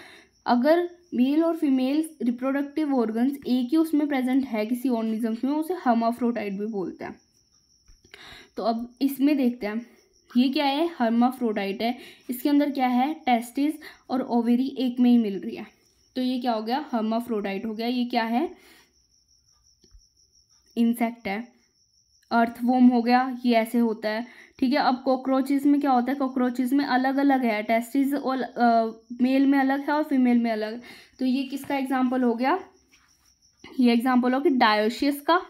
अगर मेल और फीमेल रिप्रोडक्टिव ऑर्गन्स एक ही उसमें प्रेजेंट है किसी ऑर्गेनिज्म में, उसे हर्माफ्रोडाइट भी बोलते हैं। तो अब इसमें देखते हैं ये क्या है, हर्माफ्रोडाइट है, इसके अंदर क्या है टेस्टिस और ओवेरी एक में ही मिल रही है, तो ये क्या हो गया हर्माफ्रोडाइट हो गया। ये क्या है, इंसेक्ट है। अर्थवॉर्म हो गया, ये ऐसे होता है, ठीक है। अब कॉकरोचेस में क्या होता है, कॉकरोचेस में अलग अलग है, टेस्टिस और मेल में अलग है और फीमेल में अलग है। तो ये किसका एग्जाम्पल हो गया, ये एग्जाम्पल हो गया डायोसियस का,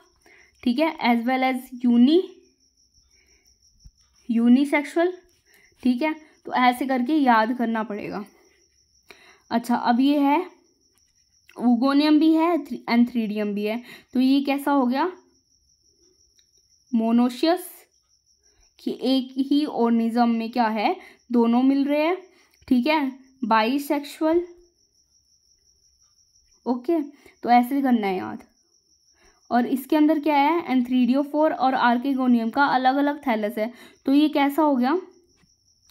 ठीक है, एज वेल एज यूनिसेक्सुअल, ठीक है। तो ऐसे करके याद करना पड़ेगा। अच्छा, अब ये है ऊगोनियम भी है एंथ्रीडियम भी है। तो ये कैसा हो गया, मोनोशियस, कि एक ही ऑर्गेनिज्म में क्या है, दोनों मिल रहे हैं, ठीक है। Bisexual, okay. तो ऐसे करना है याद। और इसके अंदर क्या है, एंथ्रीडियोफोर और आर्केगोनियम का अलग अलग थैलस है। तो ये कैसा हो गया,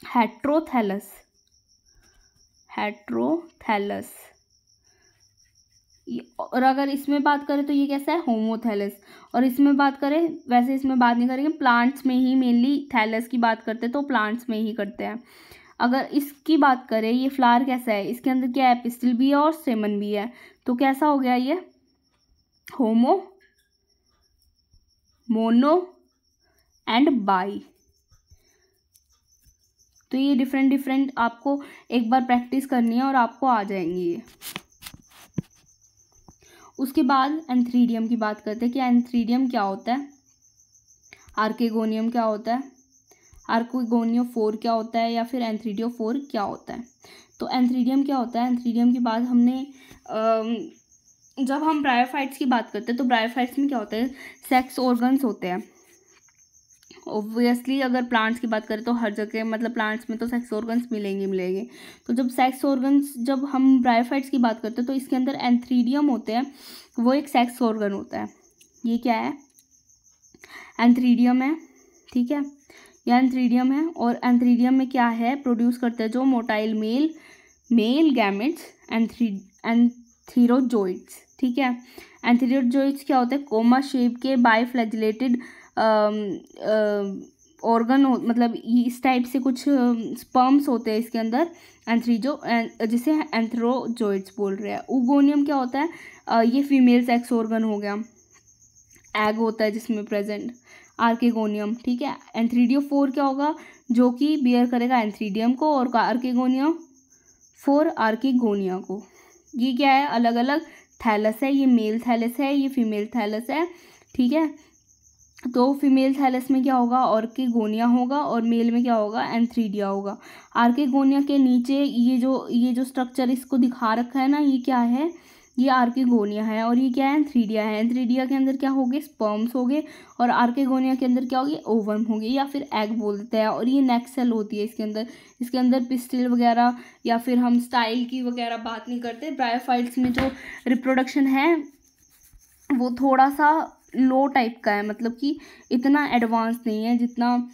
हेट्रोथैलस, हेट्रोथैलस। और अगर इसमें बात करें तो ये कैसा है, होमोथैलस। और इसमें बात करें, वैसे इसमें बात नहीं करेंगे, प्लांट्स में ही मेनली थैलस की बात करते हैं, तो प्लांट्स में ही करते हैं। अगर इसकी बात करें, ये फ्लावर कैसा है, इसके अंदर क्या है, पिस्टिल भी है और स्टेमन भी है। तो कैसा हो गया ये, मोनो एंड बाई। तो ये डिफरेंट डिफरेंट आपको एक बार प्रैक्टिस करनी है और आपको आ जाएंगी ये। उसके बाद एंथ्रीडियम की बात करते हैं कि एंथ्रीडियम क्या होता है, आर्केगोनियम क्या होता है, आर्केगोनियोफोर क्या होता है, या फिर एंथ्रीडियोफोर क्या होता है। तो एंथ्रीडियम क्या होता है, एंथ्रीडियम की बात हमने जब हम ब्रायोफाइट्स की बात करते हैं तो ब्रायोफाइट्स में क्या होता है, सेक्स ऑर्गन्स होते हैं। ऑब्वियसली अगर प्लांट्स की बात करें तो हर जगह, मतलब प्लांट्स में तो सेक्स ऑर्गन्स मिलेंगे। तो जब सेक्स ऑर्गन्स, जब हम ब्रायोफाइट्स की बात करते हैं तो इसके अंदर एंथ्रीडियम होते हैं, वो एक सेक्स ऑर्गन होता है। ये क्या है, एंथ्रीडियम है, ठीक है, यह एंथ्रीडियम है। और एंथ्रीडियम में क्या है, प्रोड्यूस करते हैं जो मोटाइल मेल गैमेट्स, एंथीरोजोइड्स, ठीक है। एंथीरोजोइड्स क्या होते हैं, कोमा शेप के बाइफ्लैजिलेटेड ऑर्गन, मतलब इस टाइप से कुछ स्पर्म्स होते हैं इसके अंदर, जिसे एंथ्रोजोइड्स बोल रहे हैं। ऊगोनियम क्या होता है, ये फीमेल सेक्स ऑर्गन हो गया, एग होता है जिसमें प्रेजेंट। आर्केगोनियम, ठीक है। एंथ्रीडियोफोर क्या होगा, जो कि बियर करेगा एंथ्रीडियम को, और आर्केगोनियम फोर आर्केगोनिया को। ये क्या है, अलग अलग थैलस है, ये मेल थैलस है, ये फीमेल थैलस है, ठीक है। तो फीमेल थैलस में क्या होगा, आर्केगोनिया होगा, और मेल में क्या होगा, एंथ्रीडिया होगा। आर्केगोनिया के नीचे ये जो स्ट्रक्चर इसको दिखा रखा है ना, ये क्या है, ये आर्केगोनिया है, और ये क्या है, एंथ्रीडिया है। एंथ्रीडिया के अंदर क्या होंगे, स्पर्म्स होंगे, और आर्केगोनिया के अंदर क्या होगी, ओवम होंगे, या फिर एग बोल देते हैं। और ये नेक्स्ट सेल होती है इसके अंदर पिस्टिल वगैरह, या फिर हम स्टाइल की वगैरह बात नहीं करते। ब्रायोफाइट्स में जो रिप्रोडक्शन है वो थोड़ा सा लो टाइप का है, मतलब कि इतना एडवांस नहीं है जितना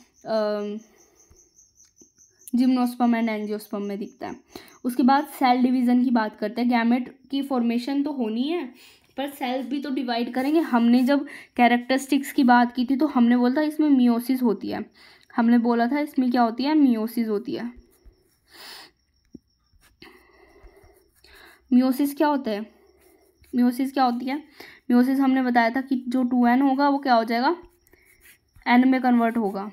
जिम्नोस्पर्म एंड एंजियोस्पर्म में दिखता है। उसके बाद सेल डिवीज़न की बात करते हैं। गैमेट की फॉर्मेशन तो होनी है, पर सेल्स भी तो डिवाइड करेंगे। हमने जब कैरेक्टरिस्टिक्स की बात की थी तो हमने बोला था इसमें मियोसिस होती है, हमने बोला था इसमें क्या होती है, मियोसिस होती है। मियोसिस क्या होता है, मियोसिस क्या होती है, मियोसिस हमने बताया था कि जो 2n होगा वो क्या हो जाएगा, n में कन्वर्ट होगा।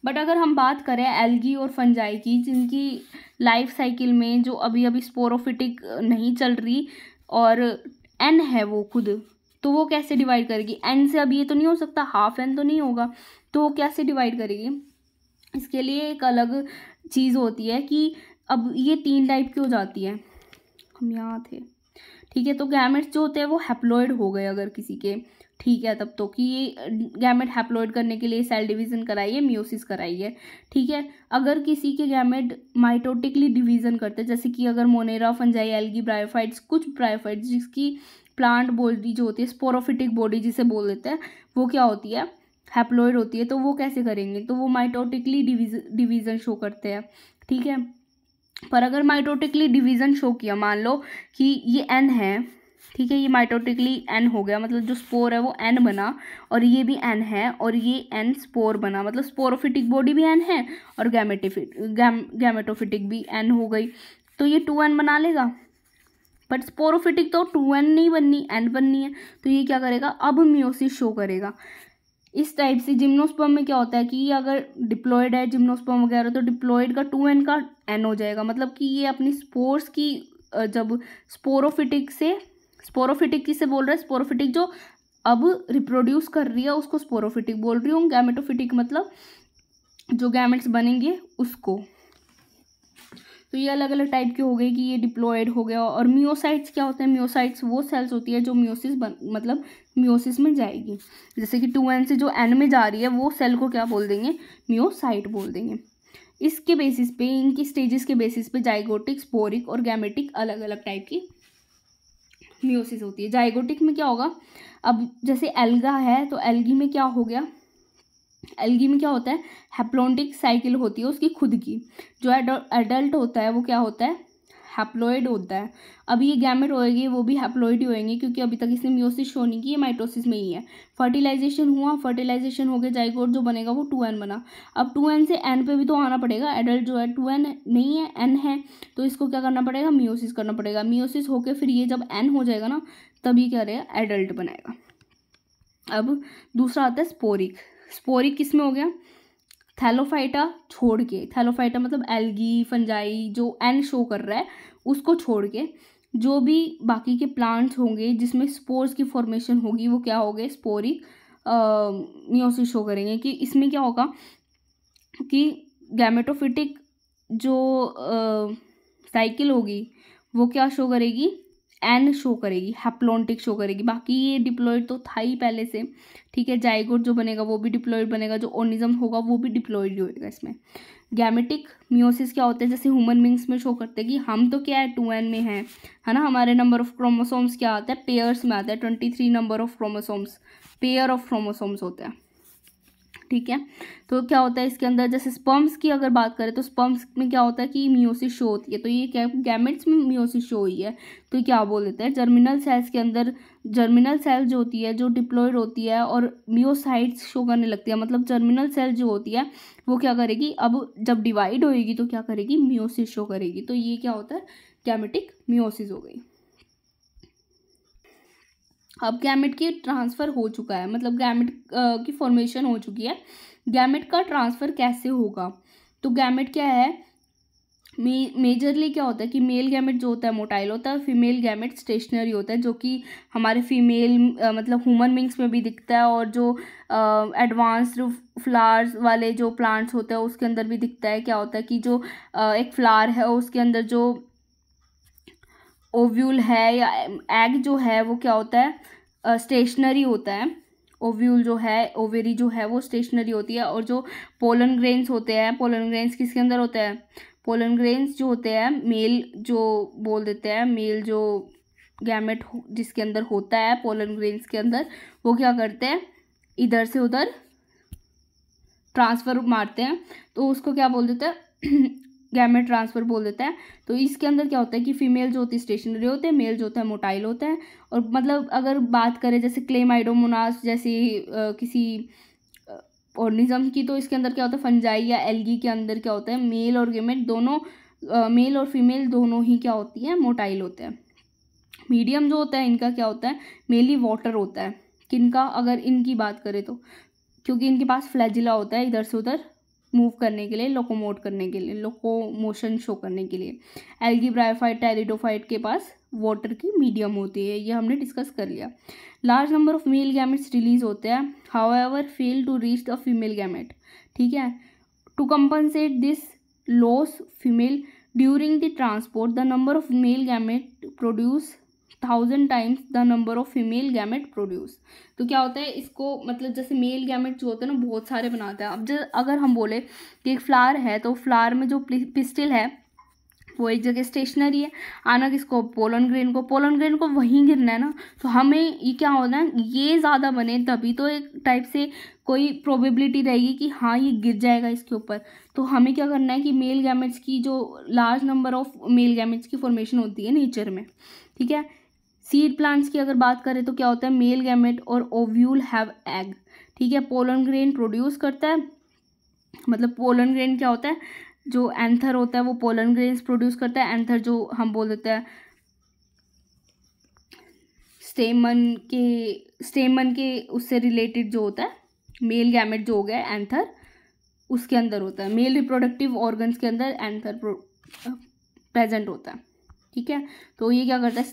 बट अगर हम बात करें एल्गी और फंजाई की, जिनकी लाइफ साइकिल में जो अभी अभी स्पोरोफिटिक नहीं चल रही और n है वो खुद, तो वो कैसे डिवाइड करेगी, n से अब ये तो नहीं हो सकता, हाफ n तो नहीं होगा, तो वो कैसे डिवाइड करेगी। इसके लिए एक अलग चीज़ होती है कि अब ये 3 टाइप की हो जाती है, हम यहाँ थे, ठीक है। तो गैमेट्स जो होते हैं वो हैप्लॉइड हो गए अगर किसी के, ठीक है, तब तो कि ये गैमेट हैप्लॉइड करने के लिए सेल डिवीज़न कराइए, मियोसिस कराइए, ठीक है। अगर किसी के गैमेट माइटोटिकली डिवीज़न करते हैं, जैसे कि अगर मोनेरा, फंजाई, एल्गी, ब्रायोफाइट्स, कुछ ब्रायोफाइट्स जिसकी प्लांट बॉडी जो होती है, स्पोरोफिटिक बॉडी जिसे बोल देते हैं, वो क्या होती है, हैप्लॉइड होती है। तो वो कैसे करेंगे, तो वो माइटोटिकली डिवीज़न शो करते हैं, ठीक है। पर अगर माइटोटिकली डिवीज़न शो किया, मान लो कि ये n है, ठीक है, ये माइटोटिकली n हो गया, मतलब जो स्पोर है वो n बना, और ये भी n है, और ये n स्पोर बना, मतलब स्पोरोफिटिक बॉडी भी n है और गैमेटोफिटिक भी n हो गई, तो ये 2n बना लेगा। बट स्पोरोफिटिक तो 2n नहीं बननी, n बननी है, तो ये क्या करेगा, अब मियोसिस शो करेगा। इस टाइप से जिम्नोस्पर्म में क्या होता है कि अगर डिप्लॉयड है जिम्नोस्पर्म वगैरह, तो डिप्लॉयड का 2n का n हो जाएगा, मतलब कि ये अपनी स्पोर्स की जब स्पोरोफिटिक किससे बोल रहा है, स्पोरोफिटिक जो अब रिप्रोड्यूस कर रही है उसको स्पोरोफिटिक बोल रही हूँ, गैमेटोफिटिक मतलब जो गैमेट्स बनेंगे उसको। तो ये अलग अलग टाइप के हो गए कि ये डिप्लॉयड हो गया। और मियोसाइट्स क्या होते हैं, मियोसाइट्स वो सेल्स होती है जो मतलब मियोसिस में जाएगी। जैसे कि 2n से जो n में जा रही है वो सेल को क्या बोल देंगे, मियोसाइट बोल देंगे। इसके बेसिस पे, इनकी स्टेजेस के बेसिस पे जाइगोटिक, स्पोरिक और गैमेटिक अलग अलग टाइप की मियोसिस होती है। जाइगोटिक में क्या होगा, अब जैसे एल्गा है तो एल्गी में क्या हो गया, एल्गी में क्या होता है, हैप्लोइडिक साइकिल होती है उसकी खुद की। जो एडल्ट होता है वो क्या होता है, हैप्लॉइड होता है। अब ये गैमेट होएंगे वो भी हैप्लॉइड ही होएंगे, क्योंकि अभी तक इसने मियोसिस शो नहीं की, ये माइटोसिस में ही है। फर्टिलाइजेशन हुआ, फर्टिलाइजेशन हो गया, जाइगोट जो बनेगा वो 2n बना। अब 2n से n पे भी तो आना पड़ेगा, एडल्ट जो है 2n नहीं है n है, तो इसको क्या करना पड़ेगा, मियोसिस करना पड़ेगा। मियोसिस होकर फिर ये जब n हो जाएगा ना, तभी क्या रहेगा, एडल्ट बनाएगा। अब दूसरा आता है स्पोरिक। स्पोरिक किस में हो गया, थैलोफाइटा छोड़ के, थैलोफाइटा मतलब एल्गी, फंजाई, जो एन शो कर रहा है उसको छोड़ के जो भी बाकी के प्लांट्स होंगे जिसमें स्पोर्स की फॉर्मेशन होगी वो क्या होंगे, स्पोरिक मियोसिस शो करेंगे। कि इसमें क्या होगा कि गैमेटोफिटिक जो साइकिल होगी वो क्या शो करेगी, एन शो करेगी, हैप्लोइडिक शो करेगी। बाकी ये डिप्लॉयड तो था ही पहले से, ठीक है। जाइगोट जो बनेगा वो भी डिप्लॉयड बनेगा, जो ओनिज्म होगा वो भी डिप्लॉयड होएगा इसमें। गैमेटिक मियोसिस क्या होता है, जैसे ह्यूमन बींग्स में शो करते हैं कि हम तो क्या है 2n में है ना, हमारे नंबर ऑफ क्रोमोसोम्स क्या आता है, पेयर्स में आता है, 23 number of chromosomes, pair of chromosomes होता है, ठीक है। तो क्या होता है इसके अंदर, जैसे स्पर्म्स की अगर बात करें तो स्पर्म्स में क्या होता है कि मियोसिस शो होती है, तो ये क्या गैमेट्स में मियोसिस शो हुई है, तो क्या बोल देते हैं, जर्मिनल सेल्स के अंदर, जर्मिनल सेल जो होती है जो डिप्लॉयड होती है और मियोसाइट्स शो करने लगती है, मतलब जर्मिनल सेल जो होती है वो क्या करेगी, अब जब डिवाइड होएगी तो क्या करेगी, मियोसिस शो करेगी। तो ये क्या होता है, गैमेटिक मियोसिस हो गई। अब गैमेट की ट्रांसफ़र हो चुका है, मतलब गैमेट की फॉर्मेशन हो चुकी है। गैमेट का ट्रांसफ़र कैसे होगा, तो गैमेट क्या है, मेजरली क्या होता है कि मेल गैमेट जो होता है मोटाइल होता है, फीमेल गैमेट स्टेशनरी होता है, जो कि हमारे फीमेल मतलब ह्यूमन बींग्स में भी दिखता है, और जो एडवांस्ड फ्लावर्स वाले जो प्लांट्स होते हैं उसके अंदर भी दिखता है। क्या होता है कि जो एक फ्लावर है उसके अंदर जो ओव्यूल है या एग जो है वो क्या होता है, स्टेशनरी होता है। ओव्यूल जो है, ओवेरी जो है वो स्टेशनरी होती है, और जो पोलन ग्रेन्स होते हैं, पोलन ग्रेन्स किसके अंदर होते हैं, पोलन ग्रेन्स जो होते हैं मेल जो बोल देते हैं, मेल जो गैमेट जिसके अंदर होता है पोलन ग्रेन्स के अंदर, वो क्या करते हैं, इधर से उधर ट्रांसफ़र मारते हैं, तो उसको क्या बोल देते हैं, गैमेट ट्रांसफ़र बोल देता है। तो इसके अंदर क्या होता है कि फीमेल जो होती है स्टेशनरी होते हैं, मेल जो होता है मोटाइल होता है। और मतलब अगर बात करें जैसे क्लेमाइडोमोनास जैसे किसी ऑर्गेनिज्म की, तो इसके अंदर क्या होता है, फंजाई या एल्गी के अंदर क्या होता है, मेल और गैमेट दोनों, मेल और फीमेल दोनों ही क्या होती हैं, मोटाइल होते हैं। मीडियम जो होता है इनका क्या होता है, मेनली वाटर होता है। किनका, अगर इनकी बात करें तो, क्योंकि इनके पास फ्लैजिला होता है इधर से उधर मूव करने के लिए, लोकोमोट करने के लिए, लोकोमोशन शो करने के लिए। एल्गी, ब्रायोफाइट, टेरिडोफाइट के पास वाटर की मीडियम होती है, ये हमने डिस्कस कर लिया। Large number of male gametes release होते हैं, however fail to reach the female gamete, ठीक है। To compensate this loss female during the transport, the number of male gamete produce 1000 times the number of female gamete produce. तो क्या होता है इसको, मतलब जैसे मेल गैमेट जो होते हैं ना बहुत सारे बनाते हैं। अब अगर हम बोले कि एक फ्लावर है, तो फ्लावर में जो पिस्टिल है वो एक जगह स्टेशनरी है, आना किसको, पोलन ग्रेन को, पोलन ग्रेन को वहीं गिरना है ना, तो हमें ये क्या होना है, ये ज़्यादा बने तभी तो एक टाइप से कोई प्रोबेबिलिटी रहेगी कि हाँ ये गिर जाएगा इसके ऊपर। तो हमें क्या करना है कि मेल गैमेट्स की जो large number of male gametes की फॉर्मेशन होती है नेचर में, ठीक है। सीड प्लांट्स की अगर बात करें तो क्या होता है, मेल गैमेट और ओव्यूल हैव एग, ठीक है। पोलन ग्रेन प्रोड्यूस करता है, मतलब पोलन ग्रेन क्या होता है, जो एंथर होता है वो पोलन ग्रेन्स प्रोड्यूस करता है। एंथर जो हम बोल देते हैं स्टेमन के उससे रिलेटेड जो होता है मेल गैमेट जो हो गया एंथर, उसके अंदर होता है। मेल रिप्रोडक्टिव ऑर्गन्स के अंदर एंथर प्रेजेंट होता है, ठीक है। तो ये क्या करता है,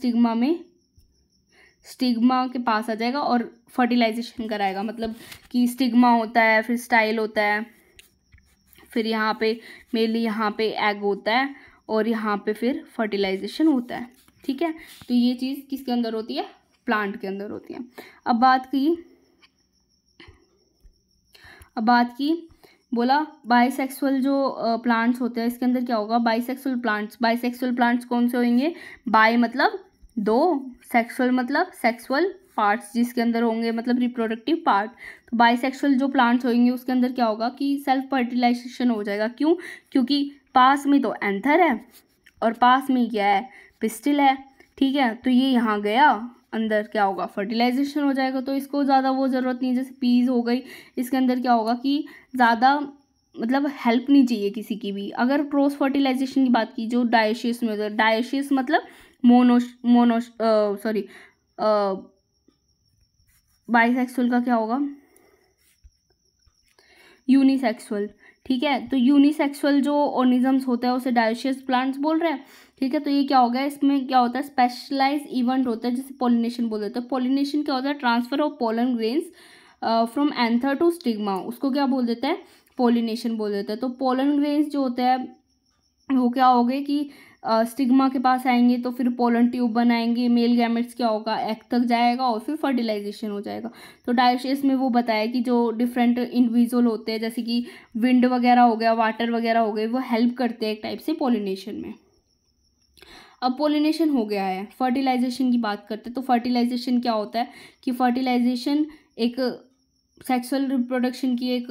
स्टिग्मा के पास आ जाएगा और फर्टिलाइजेशन कराएगा। मतलब कि स्टिग्मा होता है, फिर स्टाइल होता है, फिर यहाँ पे मेनली यहाँ पे एग होता है और यहाँ पे फिर फर्टिलाइजेशन होता है, ठीक है। तो ये चीज़ किसके अंदर होती है, प्लांट के अंदर होती है। अब बात की बोला बाइसेक्सुअल जो प्लांट्स होते हैं इसके अंदर क्या होगा, बाइसेक्सुअल प्लांट्स कौन से होंगे, बाई मतलब दो, सेक्सुअल मतलब सेक्सुअल पार्ट्स जिसके अंदर होंगे, मतलब रिप्रोडक्टिव पार्ट। तो बाइसेक्सुअल जो प्लांट्स होंगे उसके अंदर क्या होगा कि सेल्फ फर्टिलाइजेशन हो जाएगा। क्यों, क्योंकि पास में तो एंथर है और पास में क्या है, पिस्टिल है, ठीक है। तो ये यहाँ गया अंदर, क्या होगा, फर्टिलाइजेशन हो जाएगा। तो इसको ज़्यादा वो ज़रूरत नहीं, जैसे पीज हो गई, इसके अंदर क्या होगा कि ज़्यादा मतलब हेल्प नहीं चाहिए किसी की भी। अगर क्रॉस फर्टिलाइजेशन की बात की जो डायोसियस में होता है, डायोसियस मतलब बाइसेक्सुअल का क्या होगा, यूनिसेक्सुअल, ठीक है। तो यूनिसेक्सुअल जो ऑर्गेनिजम्स होता है उसे डायोसियस प्लांट्स बोल रहे हैं, ठीक है। तो ये क्या हो गया, इसमें क्या होता है, स्पेशलाइज इवेंट होता है जिसे पॉलिनेशन बोल देते हैं। पॉलिनेशन क्या होता है, transfer of pollen grains from anther to stigma, उसको क्या बोल देते हैं, पॉलिनेशन बोल देते हैं। तो पोलन ग्रेन्स जो होते हैं वो क्या हो गए कि स्टिग्मा के पास आएंगे तो फिर पोलन ट्यूब बनाएंगे, मेल गैमेट्स क्या होगा, एग तक जाएगा और फिर फर्टिलाइजेशन हो जाएगा। तो डायोसियस में वो बताया कि जो डिफरेंट इंडिविजुअल होते हैं जैसे कि विंड वगैरह हो गया, वाटर वगैरह हो गए, वो हेल्प करते हैं एक टाइप से पॉलिनेशन में। अब पॉलिनेशन हो गया है, फर्टिलाइजेशन की बात करते हैं। तो फर्टिलाइजेशन क्या होता है कि फर्टिलाइजेशन एक सेक्सुअल रिप्रोडक्शन की एक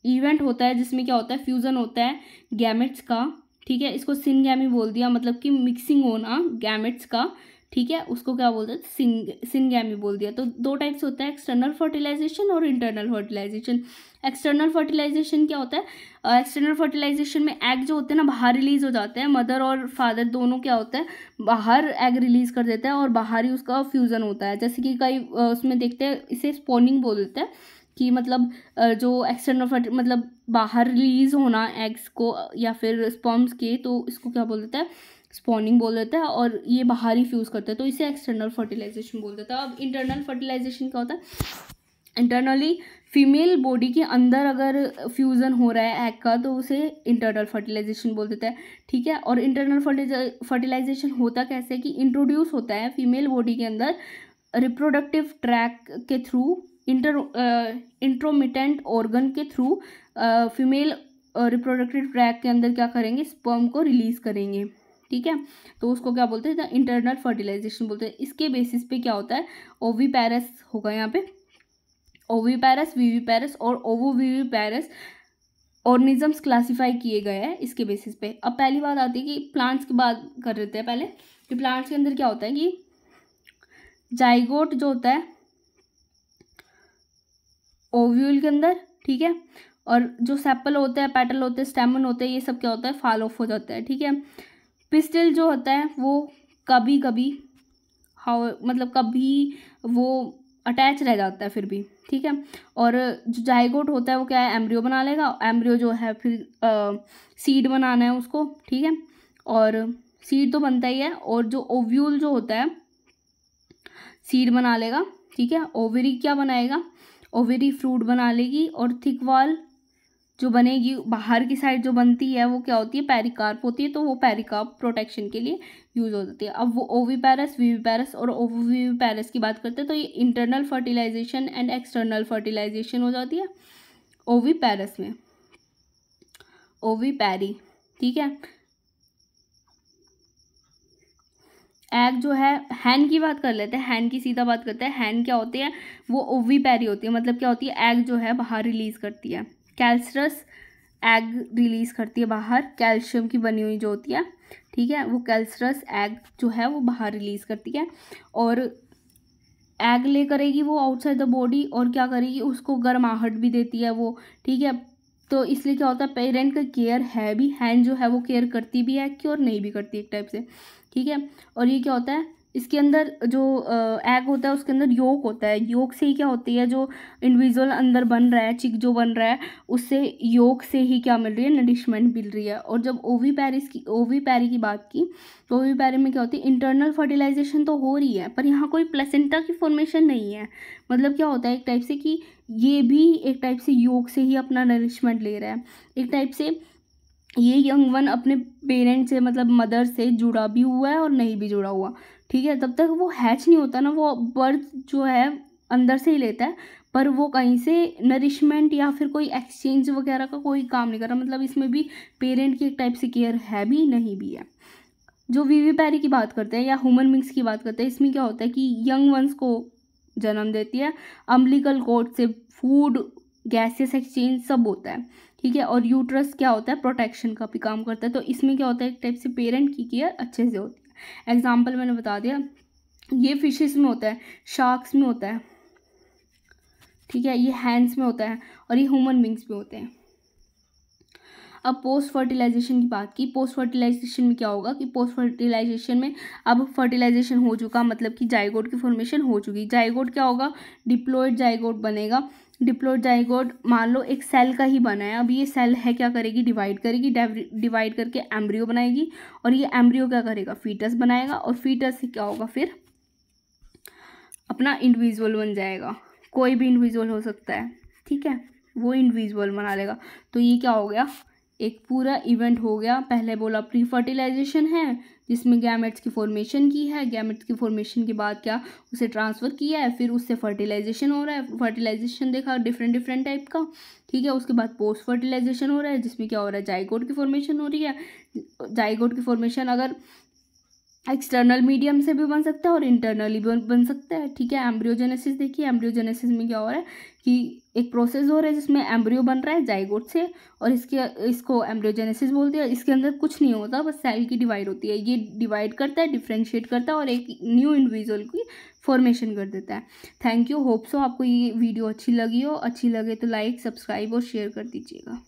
इवेंट होता है जिसमें क्या होता है, फ्यूज़न होता है गैमेट्स का, ठीक है। इसको सिनगैमी बोल दिया, मतलब कि मिक्सिंग होना गैमेट्स का, ठीक है, उसको क्या बोलते हैं, सिनगैमी बोल दिया। तो दो टाइप्स होता है, एक्सटर्नल फर्टिलाइजेशन और इंटरनल फर्टिलाइजेशन। एक्सटर्नल फर्टिलाइजेशन क्या होता है, एक्सटर्नल फर्टिलाइजेशन में एग जो होते हैं ना बाहर रिलीज हो जाते हैं, मदर और फादर दोनों क्या होता है बाहर एग रिलीज कर देते हैं और बाहर ही उसका फ्यूज़न होता है। जैसे कि कई उसमें देखते हैं, इसे स्पॉनिंग बोल देते हैं कि मतलब जो एक्सटर्नल मतलब बाहर रिलीज होना एग्स को या फिर स्पर्म्स के, तो इसको क्या बोल देता है, स्पॉनिंग बोल देता है, और ये बाहर ही फ्यूज़ करते हैं, तो इसे एक्सटर्नल फर्टिलाइजेशन बोल देता है। अब इंटरनल फर्टिलाइजेशन क्या होता है, इंटरनली फीमेल बॉडी के अंदर अगर फ्यूज़न हो रहा है एग का तो उसे इंटरनल फर्टिलाइजेशन बोल देता है, ठीक है। और इंटरनल फर्टिलाइजेशन होता कैसे कि इंट्रोड्यूस होता है फीमेल बॉडी के अंदर रिप्रोडक्टिव ट्रैक के थ्रू, इंट्रोमिटेंट ऑर्गन के थ्रू फीमेल रिप्रोडक्टिव ट्रैक के अंदर क्या करेंगे, स्पर्म को रिलीज करेंगे, ठीक है। तो उसको क्या बोलते हैं, इंटरनल फर्टिलाइजेशन बोलते हैं। इसके बेसिस पे क्या होता है, ओवीपैरस होगा यहाँ पे, ओवीपैरस, वीवीपैरस और ओवोवीवीपैरस ऑर्गेनिजम्स क्लासिफाई किए गए हैं इसके बेसिस पे। अब पहली बात आती है कि प्लांट्स की बात कर रहे थे पहले कि प्लांट्स के अंदर क्या होता है कि जाइगोट जो होता है ओव्यूल के अंदर, ठीक है, और जो सेपल होते हैं, पेटल होते हैं, स्टेमन होते हैं, ये सब क्या होता है, फॉल ऑफ हो जाता है, ठीक है। पिस्टिल जो होता है वो कभी कभी वो अटैच रह जाता है फिर भी, ठीक है। और जो जाइगोट होता है वो क्या है, एम्ब्रियो बना लेगा, एम्ब्रियो जो है फिर सीड बनाना है उसको, ठीक है, और सीड तो बनता ही है। और जो ओव्यूल जो होता है सीड बना लेगा, ठीक है। ओवरी क्या बनाएगा, ओवरी फ्रूट बना लेगी, और थिक वॉल जो बनेगी बाहर की साइड जो बनती है वो क्या होती है, पेरिकार्प होती है। तो वो पेरिकार्प प्रोटेक्शन के लिए यूज हो जाती है। अब वो ओवीपैरस, वीवीपैरस और ओवोवीवीपैरस की बात करते हैं तो ये internal fertilization and external fertilization हो जाती है ओवीपैरस में, ओवीपैरी, ठीक है। एग जो है, हैन की बात कर लेते हैं, हैन की सीधा बात करते हैं। हैन क्या होती है, वो ओवीपैरी होती है, मतलब क्या होती है, एग जो है बाहर रिलीज करती है, कैल्सरस एग रिलीज करती है बाहर, कैल्शियम की बनी हुई जो होती है, ठीक है, वो कैल्सरस एग जो है वो बाहर रिलीज करती है। और एग ले करेगी वो आउटसाइड द बॉडी, और क्या करेगी, उसको गर्माहट भी देती है वो, ठीक है। तो इसलिए क्या होता है, पेरेंट का केयर है भी, हैन जो है वो केयर करती भी है कि और नहीं भी करती एक टाइप से, ठीक है। और ये क्या होता है, इसके अंदर जो एग होता है उसके अंदर योक होता है। योक से ही क्या होती है, जो इंडिविजुअल अंदर बन रहा है, चिक जो बन रहा है, उससे योक से ही क्या मिल रही है, नरिशमेंट मिल रही है। और जब ओवीपैरी की बात की तो ओवीपैरी में क्या होती है, इंटरनल फर्टिलाइजेशन तो हो रही है पर यहाँ कोई प्लेसेंटा की फॉर्मेशन नहीं है। मतलब क्या होता है एक टाइप से कि ये भी एक टाइप से योक से ही अपना नरिशमेंट ले रहा है। एक टाइप से ये यंग वन अपने पेरेंट से मतलब मदर से जुड़ा भी हुआ है और नहीं भी जुड़ा हुआ, ठीक है। तब तक वो हैच नहीं होता ना, वो बर्थ जो है अंदर से ही लेता है, पर वो कहीं से नरिशमेंट या फिर कोई एक्सचेंज वगैरह का कोई काम नहीं कर रहा। मतलब इसमें भी पेरेंट की एक टाइप से केयर है भी नहीं भी है। जो विविपैरी की बात करते हैं या ह्यूमन बींग्स की बात करते हैं, इसमें क्या होता है कि यंग वंस को जन्म देती है, अम्बिलिकल कॉर्ड से फूड गैसेस एक्सचेंज सब होता है, ठीक है। और यूट्रस क्या होता है, प्रोटेक्शन का भी काम करता है। तो इसमें क्या होता है एक टाइप से पेरेंट की केयर अच्छे से होती है। एग्जाम्पल मैंने बता दिया, ये फिशेस में होता है, शार्क्स में होता है, ठीक है, ये हैंड्स में होता है और ये ह्यूमन बींग्स में होते हैं। अब पोस्ट फर्टिलाइजेशन की बात की, पोस्ट फर्टिलाइजेशन में क्या होगा कि पोस्ट फर्टिलाइजेशन में अब फर्टिलाइजेशन हो चुका, मतलब कि जाइगोट की फॉर्मेशन हो चुकी। जाइगोट क्या होगा, डिप्लॉयड जाइगोट बनेगा। डिप्लॉयड जाइगोट मान लो एक सेल का ही बना है। अब ये सेल है क्या करेगी, डिवाइड करेगी, डिवाइड करके एम्ब्रियो बनाएगी और ये एम्ब्रियो क्या करेगा, फीटस बनाएगा और फीटस से क्या होगा, फिर अपना इंडिविजुअल बन जाएगा। कोई भी इंडिविजुअल हो सकता है, ठीक है, वो इंडिविजुअल बना लेगा। तो ये क्या हो गया, एक पूरा इवेंट हो गया। पहले बोला प्री फर्टिलाइजेशन है जिसमें गैमेट्स की फॉर्मेशन की है, गैमेट्स की फॉर्मेशन के बाद क्या उसे ट्रांसफ़र किया है, फिर उससे फर्टिलाइजेशन हो रहा है। फर्टिलाइजेशन देखा डिफरेंट टाइप का, ठीक है। उसके बाद पोस्ट फर्टिलाइजेशन हो रहा है जिसमें क्या हो रहा है, जाइगोट की फॉर्मेशन हो रही है। जाइगोट की फॉर्मेशन अगर एक्सटर्नल मीडियम से भी बन सकता है और इंटरनली भी बन सकता है, ठीक है। एम्ब्रियोजेनेसिस देखिए, एम्ब्रियोजेनेसिस में क्या हो रहा है कि एक प्रोसेस हो रहा है जिसमें एम्ब्रियो बन रहा है जाइगोट से और इसको एम्ब्रियोजेनेसिस बोलते हैं। इसके अंदर कुछ नहीं होता, बस सेल की डिवाइड होती है। ये डिवाइड करता है, डिफ्रेंशिएट करता है और एक न्यू इंडिविजुअल की फॉर्मेशन कर देता है। थैंक यू, होप सो आपको ये वीडियो अच्छी लगी हो। अच्छी लगे तो लाइक, सब्सक्राइब और शेयर कर दीजिएगा।